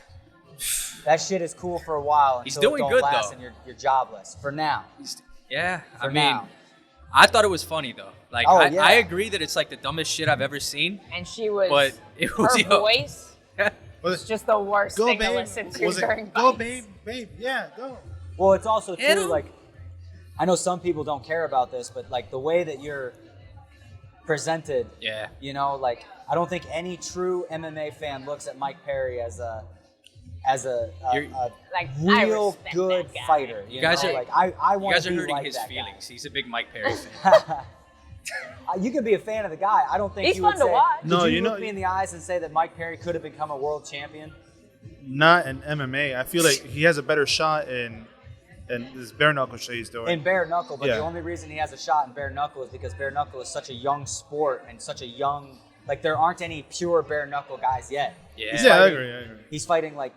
Speaker 4: That shit is cool for a while
Speaker 2: He's
Speaker 4: until
Speaker 2: doing
Speaker 4: it don't
Speaker 2: good,
Speaker 4: last
Speaker 2: though.
Speaker 4: and you're jobless. For now.
Speaker 2: Yeah, I
Speaker 4: For
Speaker 2: mean,
Speaker 4: now.
Speaker 2: I thought it was funny, though. Like,
Speaker 4: Oh, yeah.
Speaker 2: I agree that it's like the dumbest shit I've ever seen,
Speaker 3: And she was,
Speaker 2: but it was...
Speaker 3: her voice
Speaker 1: Was
Speaker 3: was
Speaker 1: it,
Speaker 3: just the worst
Speaker 1: go,
Speaker 3: thing to
Speaker 1: babe.
Speaker 3: listen to
Speaker 1: Was it,
Speaker 3: during
Speaker 1: go,
Speaker 3: fights.
Speaker 1: babe, yeah, go.
Speaker 4: Well, it's also
Speaker 2: Hit
Speaker 4: too
Speaker 2: 'em.
Speaker 4: like I know some people don't care about this, but like the way that you're presented,
Speaker 2: Yeah.
Speaker 4: you know, like I don't think any true MMA fan looks at Mike Perry as a
Speaker 2: You're-
Speaker 3: Like, I
Speaker 4: real
Speaker 3: respect
Speaker 4: good
Speaker 3: that guy.
Speaker 4: fighter. You
Speaker 2: guys
Speaker 4: know?
Speaker 2: are-
Speaker 4: like I
Speaker 2: You
Speaker 4: want
Speaker 2: guys
Speaker 4: to
Speaker 2: are
Speaker 4: be
Speaker 2: hurting
Speaker 4: like
Speaker 2: his
Speaker 4: that
Speaker 2: feelings. He's a big Mike Perry fan.
Speaker 4: guy. You can be a fan of the guy. I don't think
Speaker 3: He's
Speaker 4: you would
Speaker 3: fun to
Speaker 4: say,
Speaker 3: watch.
Speaker 4: Could
Speaker 1: No,
Speaker 4: you
Speaker 1: you
Speaker 4: look
Speaker 1: know-
Speaker 4: me in the eyes and say that Mike Perry could have become a world champion?
Speaker 1: Not in MMA. I feel like he has a better shot in this bare knuckle shit he's doing.
Speaker 4: In bare knuckle, but
Speaker 1: Yeah.
Speaker 4: the only reason he has a shot in bare knuckle is because bare knuckle is such a young sport and such a young, like there aren't any pure bare knuckle guys yet.
Speaker 2: Yeah.
Speaker 4: He's
Speaker 1: Yeah, I
Speaker 4: fighting-
Speaker 1: agree.
Speaker 4: He's fighting like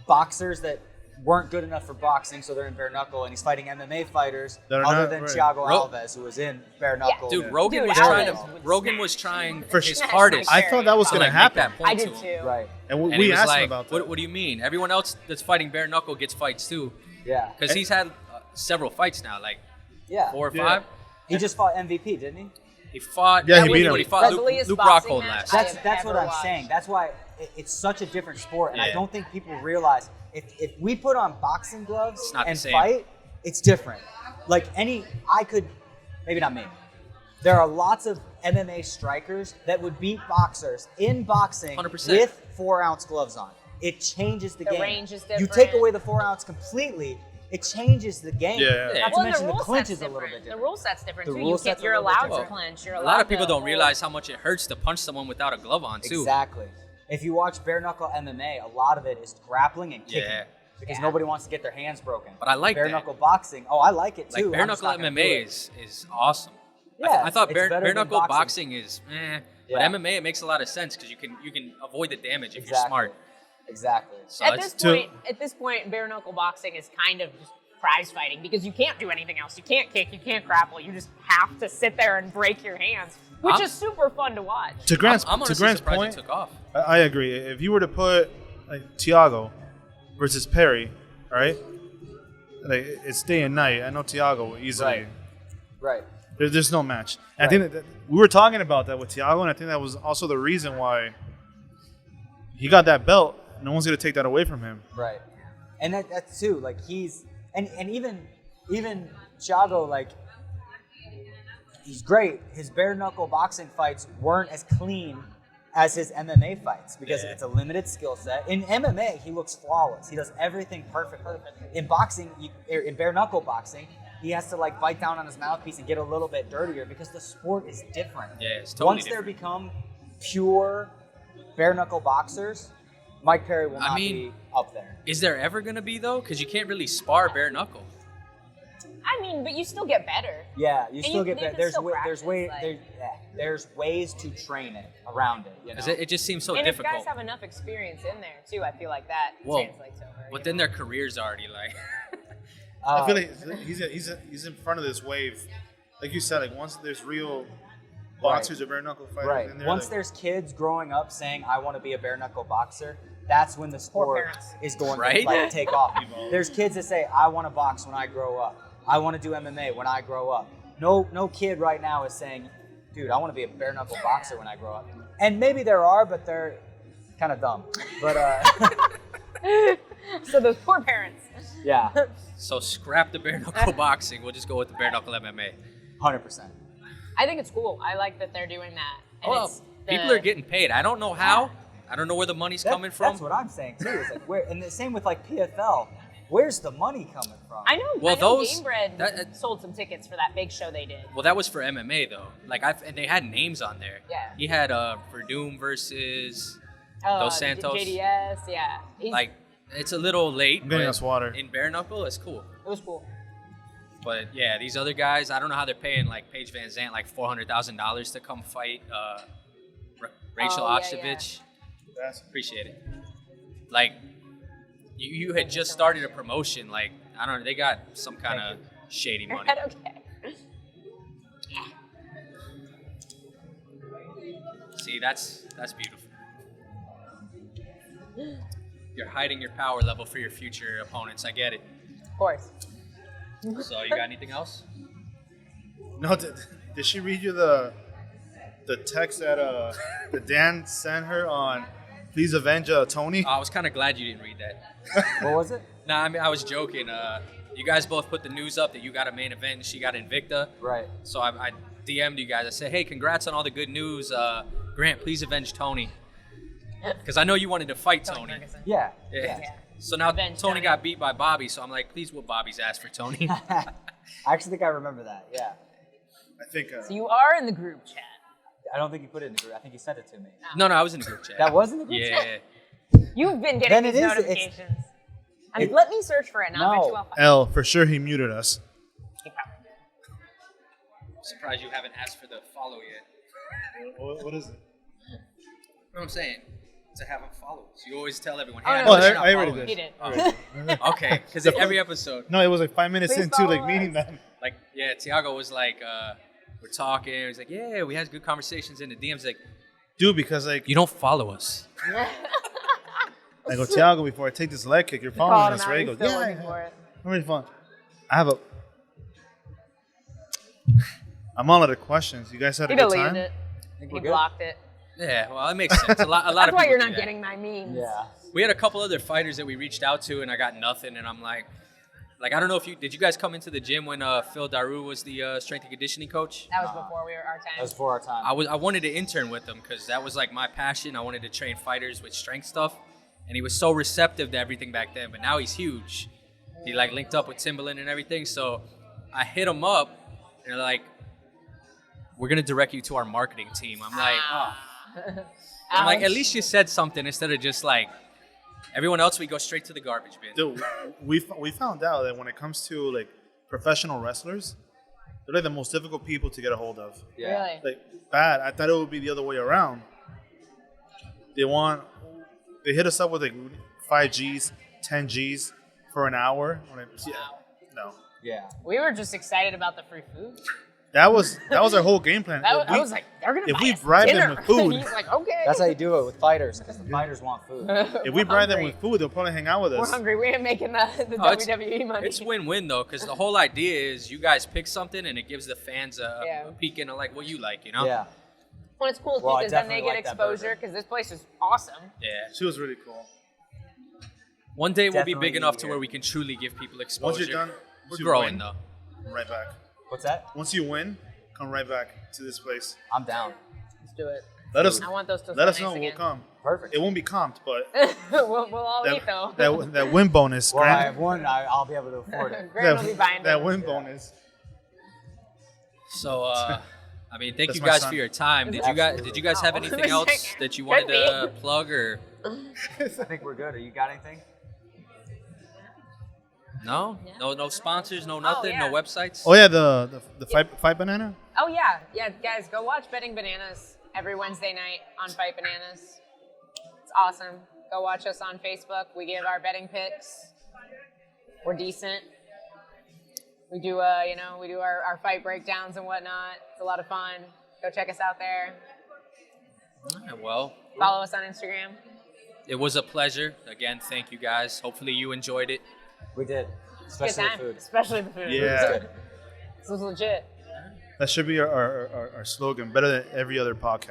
Speaker 4: boxers that weren't good enough for boxing, so they're in bare knuckle, and he's fighting MMA fighters
Speaker 1: That are
Speaker 4: other
Speaker 1: not-
Speaker 4: than
Speaker 1: right.
Speaker 4: Thiago
Speaker 2: Ro-
Speaker 4: Alves, who was in bare knuckle.
Speaker 2: Dude,
Speaker 1: Yeah.
Speaker 2: Rogan
Speaker 3: Dude,
Speaker 2: was trying
Speaker 3: Alves
Speaker 2: to.
Speaker 3: would
Speaker 2: Rogan
Speaker 3: smash.
Speaker 2: was trying
Speaker 1: For
Speaker 2: his
Speaker 3: sure.
Speaker 2: hardest.
Speaker 1: I thought that was
Speaker 2: to,
Speaker 1: going to
Speaker 2: like, make
Speaker 1: happen.
Speaker 2: that point
Speaker 3: I
Speaker 2: to
Speaker 3: did
Speaker 2: him.
Speaker 3: too.
Speaker 4: Right.
Speaker 1: And
Speaker 2: And
Speaker 1: we
Speaker 2: he was
Speaker 1: asked
Speaker 2: like,
Speaker 1: him about that.
Speaker 2: what do you mean? Everyone else that's fighting bare knuckle gets fights too.
Speaker 4: Yeah.
Speaker 2: Because he's had several fights now, like
Speaker 4: Yeah.
Speaker 2: 4 or
Speaker 1: Yeah.
Speaker 2: 5.
Speaker 4: He just fought MVP, didn't he?
Speaker 2: He fought.
Speaker 1: Yeah, he
Speaker 2: that
Speaker 1: beat
Speaker 2: was
Speaker 1: him.
Speaker 2: when he fought
Speaker 3: The
Speaker 2: Luke
Speaker 3: ugliest
Speaker 2: Rockhold
Speaker 3: boxing match
Speaker 2: last.
Speaker 3: I
Speaker 4: That's
Speaker 3: have
Speaker 4: that's what
Speaker 3: ever
Speaker 4: I'm
Speaker 3: watched.
Speaker 4: saying. That's why it's such a different sport, and I
Speaker 2: Yeah.
Speaker 4: don't think people realize if we put on boxing gloves
Speaker 2: It's not the
Speaker 4: and
Speaker 2: same.
Speaker 4: fight, it's different. Like maybe not me. There are lots of MMA strikers that would beat boxers in boxing
Speaker 2: 100%.
Speaker 4: with 4-ounce gloves on. It changes the game.
Speaker 3: range is
Speaker 4: You take
Speaker 3: different.
Speaker 4: away the 4-ounce completely, it changes the game.
Speaker 1: Yeah.
Speaker 4: Not to
Speaker 3: Well,
Speaker 4: mention the
Speaker 3: rule
Speaker 4: clinch
Speaker 3: set's
Speaker 4: is a little bit
Speaker 3: different.
Speaker 4: different.
Speaker 3: The rule set's different
Speaker 4: The
Speaker 3: too.
Speaker 4: rule set's a
Speaker 3: You're
Speaker 4: little bit
Speaker 3: allowed to
Speaker 4: different.
Speaker 3: clinch. You're
Speaker 2: A
Speaker 3: allowed
Speaker 2: lot of people
Speaker 3: to
Speaker 2: don't
Speaker 3: hold.
Speaker 2: realize how much it hurts to punch someone without a glove on too.
Speaker 4: Exactly. If you watch bare knuckle MMA, a lot of it is grappling and kicking.
Speaker 2: Yeah.
Speaker 4: Because
Speaker 3: Yeah.
Speaker 4: nobody wants to get their hands broken.
Speaker 2: But I like
Speaker 4: bare
Speaker 2: that.
Speaker 4: knuckle boxing. Oh, I like it too.
Speaker 2: Like bare
Speaker 4: I'm just
Speaker 2: knuckle
Speaker 4: not gonna do
Speaker 2: MMA
Speaker 4: it.
Speaker 2: is awesome.
Speaker 4: Yeah,
Speaker 2: I thought
Speaker 4: it's
Speaker 2: bare
Speaker 4: better than
Speaker 2: knuckle
Speaker 4: boxing.
Speaker 2: boxing is but
Speaker 4: Yeah.
Speaker 2: MMA it makes a lot of sense because you can avoid the damage if you're
Speaker 4: Exactly.
Speaker 2: smart.
Speaker 4: Exactly.
Speaker 2: So
Speaker 3: At
Speaker 2: it's
Speaker 3: this point, bare knuckle boxing is kind of just prize fighting because you can't do anything else. You can't kick, you can't grapple. You just have to sit there and break your hands, which is super fun to watch.
Speaker 1: To Grant's,
Speaker 2: I'm
Speaker 1: to
Speaker 2: honestly
Speaker 1: Grant's
Speaker 2: surprised
Speaker 1: point,
Speaker 2: it took off.
Speaker 1: I agree. If you were to put like Thiago versus Perry, right? Like it's day and night. I know Thiago will easily.
Speaker 4: Right.
Speaker 1: There's no match. And
Speaker 4: Right.
Speaker 1: I think that we were talking about that with Thiago, and I think that was also the reason why he got that belt. No one's gonna take that away from him.
Speaker 4: Right. And that's too, like he's and even Thiago, like he's great. His bare knuckle boxing fights weren't as clean as his MMA fights because
Speaker 2: Yeah.
Speaker 4: it's a limited skill set. In MMA, he looks flawless. He does everything perfectly. In boxing, in bare knuckle boxing, he has to like bite down on his mouthpiece and get a little bit dirtier because the sport is different.
Speaker 2: Yeah, it's totally
Speaker 4: Once
Speaker 2: different.
Speaker 4: there become pure bare knuckle boxers, Mike Perry will
Speaker 2: I
Speaker 4: not
Speaker 2: mean,
Speaker 4: be up there.
Speaker 2: Is there ever gonna be though? Because you can't really spar bare knuckle.
Speaker 3: I mean, but you still get better.
Speaker 4: Yeah, you still
Speaker 3: you-
Speaker 4: get
Speaker 3: you
Speaker 4: better.
Speaker 3: can
Speaker 4: There's
Speaker 3: still
Speaker 4: way,
Speaker 3: practice,
Speaker 4: there's ways to train it around it. You know?
Speaker 2: 'Cause it just seems so
Speaker 3: And if
Speaker 2: difficult.
Speaker 3: guys have enough experience in there too, I feel like that
Speaker 2: Whoa.
Speaker 3: translates over.
Speaker 2: But
Speaker 3: you
Speaker 2: then
Speaker 3: know?
Speaker 2: their career's already like.
Speaker 1: I feel like he's in front of this wave. Like you said, like once there's real boxers or bare knuckle fighters
Speaker 4: right.
Speaker 1: in there.
Speaker 4: Once
Speaker 1: like,
Speaker 4: there's kids growing up saying, "I want to be a bare knuckle boxer," that's when the sport
Speaker 3: parents.
Speaker 4: is going
Speaker 2: Right?
Speaker 4: to like take off. There's kids that say, "I want to box when I grow up. I want to do MMA when I grow up." No kid right now is saying, "Dude, I want to be a bare knuckle boxer when I grow up." And maybe there are, but they're kind of dumb. But
Speaker 3: So those poor parents.
Speaker 4: yeah,
Speaker 2: So scrap the bare knuckle boxing. We'll just go with the bare knuckle MMA.
Speaker 4: 100%.
Speaker 3: I think it's cool. I like that they're doing that. And
Speaker 2: Well,
Speaker 3: it's
Speaker 2: people are getting paid. I don't know how. I don't know where the money's coming from.
Speaker 4: That's what I'm saying too. Is like where, and the same with like PFL. Where's the money coming from?
Speaker 3: I know.
Speaker 2: Well,
Speaker 3: I know
Speaker 2: those-
Speaker 3: Gamebred
Speaker 2: that-
Speaker 3: sold some tickets for that big show they did.
Speaker 2: Well, that was for MMA though. Like and they had names on there.
Speaker 3: Yeah.
Speaker 2: He had Verdum versus Dos Santos.
Speaker 3: JDS, yeah.
Speaker 2: Like it's a little late.
Speaker 1: I'm getting
Speaker 2: but
Speaker 1: us water.
Speaker 2: In bare knuckle, it's cool.
Speaker 3: It was cool.
Speaker 2: But yeah, these other guys, I don't know how they're paying like Paige Van Zandt like $400,000 to come fight Rachel
Speaker 3: Oh, yeah,
Speaker 2: Oshevich.
Speaker 1: That's-
Speaker 2: Appreciate it. Like you had just started a promotion. Like I don't know, they got some kind of shady money.
Speaker 3: Okay.
Speaker 2: See, that's beautiful. You're hiding your power level for your future opponents. I get it.
Speaker 3: Of course.
Speaker 2: So you got anything else?
Speaker 1: No, did she read you the text that Dan sent her on please avenge Tony?
Speaker 2: I was kind of glad you didn't read that.
Speaker 4: What was it?
Speaker 2: Nah, I mean I was joking. You guys both put the news up that you got a main event and she got Invicta.
Speaker 4: Right.
Speaker 2: So I DM'd you guys. I said, hey, congrats on all the good news. Grant, please avenge Tony. Because I know you wanted to fight Tony.
Speaker 3: Ferguson.
Speaker 4: Yeah.
Speaker 2: Yeah.
Speaker 3: Yeah.
Speaker 2: So now
Speaker 3: Avenge
Speaker 2: Tony
Speaker 3: Tony.
Speaker 2: got beat by Bobby. So I'm like, please whoop Bobby's ass for Tony.
Speaker 4: I actually think I remember that. Yeah.
Speaker 1: I think
Speaker 3: So you are in the group chat.
Speaker 4: I don't think you put it in the group. I think you sent it to me.
Speaker 2: No, I was in the group chat.
Speaker 4: That was in the group chat?
Speaker 2: Yeah.
Speaker 3: You've been getting
Speaker 4: Then
Speaker 3: these
Speaker 4: it is- it's-
Speaker 3: notifications. I mean, let me search for it, and I'll bet
Speaker 4: No.
Speaker 3: you I'll find
Speaker 1: L for sure he muted us.
Speaker 3: it.
Speaker 2: I'm surprised you haven't asked for the follow yet.
Speaker 1: What is it?
Speaker 2: You know what I'm saying? To have them follow us. You always tell everyone,
Speaker 3: Oh,
Speaker 2: hey,
Speaker 3: no,
Speaker 1: Oh,
Speaker 2: know you're not
Speaker 1: I already
Speaker 2: following
Speaker 1: did.
Speaker 3: He did.
Speaker 2: us. Okay, because every episode,
Speaker 1: No, it was like 5 minutes
Speaker 3: Please
Speaker 1: into like
Speaker 3: follow
Speaker 1: meeting
Speaker 3: us.
Speaker 1: them.
Speaker 2: like, yeah, Tiago was like, we're talking. He's like, yeah, we had good conversations in the DMs. Like,
Speaker 1: Dude, because like
Speaker 2: you don't follow us.
Speaker 1: I go, Thiago, before I take this leg kick, you're
Speaker 3: Called
Speaker 1: following
Speaker 3: him
Speaker 1: us,
Speaker 3: out,
Speaker 1: right? He
Speaker 3: he's
Speaker 1: goes,
Speaker 3: still
Speaker 1: yeah,
Speaker 3: looking for it.
Speaker 1: really fun. I'm all out of questions. You guys had a
Speaker 3: He
Speaker 1: good
Speaker 3: deleted
Speaker 1: time?
Speaker 3: it.
Speaker 4: I think
Speaker 3: He
Speaker 4: we're good.
Speaker 3: blocked it.
Speaker 2: Yeah, well, that makes sense. A lot
Speaker 3: That's
Speaker 2: of
Speaker 3: why
Speaker 2: people
Speaker 3: you're
Speaker 2: do
Speaker 3: not
Speaker 2: that.
Speaker 3: getting my memes.
Speaker 4: Yeah.
Speaker 2: We had a couple other fighters that we reached out to, and I got nothing. And I'm like, I don't know if did you guys come into the gym when Phil Daru was the strength and conditioning coach?
Speaker 3: That was before we were our time.
Speaker 4: That was before our time.
Speaker 2: I wanted to intern with him because that was like my passion. I wanted to train fighters with strength stuff, and he was so receptive to everything back then. But now he's huge. He like linked up with Timberland and everything. So I hit him up, and they're like, "We're gonna direct you to our marketing team." I'm like, oh. I'm like, at least you said something instead of just like everyone else. We go straight to the garbage bin.
Speaker 1: Dude, we found out that when it comes to like professional wrestlers, they're like the most difficult people to get a hold of.
Speaker 4: Yeah.
Speaker 3: Really?
Speaker 1: Like bad. I thought it would be the other way around. They hit us up with like 5 Gs, 10 Gs for an hour. No.
Speaker 4: Yeah.
Speaker 3: We were just excited about the free food.
Speaker 1: That was our whole game plan.
Speaker 3: I was like, they're gonna
Speaker 1: if
Speaker 3: buy
Speaker 1: we
Speaker 3: us
Speaker 1: bribe them
Speaker 3: dinner.
Speaker 1: with food-
Speaker 3: He's like, okay.
Speaker 4: That's how you do it with fighters, because the fighters want food.
Speaker 1: If we bribe them with food, they'll probably hang out with
Speaker 3: We're
Speaker 1: us.
Speaker 3: hungry. We ain't making the
Speaker 2: it's-
Speaker 3: WWE money.
Speaker 2: It's win-win though, because the whole idea is you guys pick something and it gives the fans
Speaker 3: Yeah.
Speaker 2: a peek into like what you like, you know?
Speaker 4: Yeah.
Speaker 3: Well, it's cool
Speaker 4: Well, I
Speaker 3: too because then they
Speaker 4: definitely
Speaker 3: get
Speaker 4: like that burger.
Speaker 3: exposure because this place is awesome.
Speaker 2: Yeah.
Speaker 1: She was really cool.
Speaker 2: One day we'll be
Speaker 4: Definitely
Speaker 2: big enough to
Speaker 4: here.
Speaker 2: where we can truly give people
Speaker 1: Once
Speaker 2: exposure.
Speaker 1: you're done,
Speaker 2: We're
Speaker 1: once you
Speaker 2: growing
Speaker 1: win,
Speaker 2: though.
Speaker 1: come right back.
Speaker 4: What's that?
Speaker 1: Once you win, come right back to this place.
Speaker 4: I'm down.
Speaker 3: Let's do it.
Speaker 1: Let us
Speaker 3: I want those to
Speaker 1: let us
Speaker 3: nice
Speaker 1: know.
Speaker 3: again.
Speaker 1: We'll come.
Speaker 4: Perfect.
Speaker 1: It won't be comped, but
Speaker 3: we'll all eat though.
Speaker 1: that win bonus.
Speaker 4: Well, I
Speaker 1: Grant,
Speaker 4: have one. I'll be able to afford it.
Speaker 3: Grant will be buying
Speaker 1: that
Speaker 3: them.
Speaker 1: win bonus.
Speaker 2: So, I mean, thank
Speaker 1: That's
Speaker 2: you
Speaker 1: my
Speaker 2: guys
Speaker 1: son.
Speaker 2: for your time. Did you guys have
Speaker 3: Oh,
Speaker 2: anything
Speaker 3: for a
Speaker 2: else
Speaker 3: second.
Speaker 2: that you wanted
Speaker 3: Could
Speaker 2: to
Speaker 3: be.
Speaker 2: plug or
Speaker 4: I think we're good. You got anything?
Speaker 2: no? No sponsors, no nothing,
Speaker 3: yeah.
Speaker 2: no websites.
Speaker 1: Oh yeah, the fight banana.
Speaker 3: Oh yeah, guys, go watch Betting Bananas every Wednesday night on Fight Bananas. It's awesome. Go watch us on Facebook. We give our betting picks. We're decent. We do our fight breakdowns and whatnot. It's a lot of fun. Go check us out there.
Speaker 2: Well,
Speaker 3: Follow us on Instagram.
Speaker 2: it was a pleasure. Again, thank you guys. Hopefully you enjoyed it.
Speaker 4: We did.
Speaker 3: Good
Speaker 4: Especially
Speaker 3: time,
Speaker 4: the food.
Speaker 3: especially the food.
Speaker 1: Yeah.
Speaker 3: This was legit.
Speaker 1: That should be our slogan. Better than every other podcast.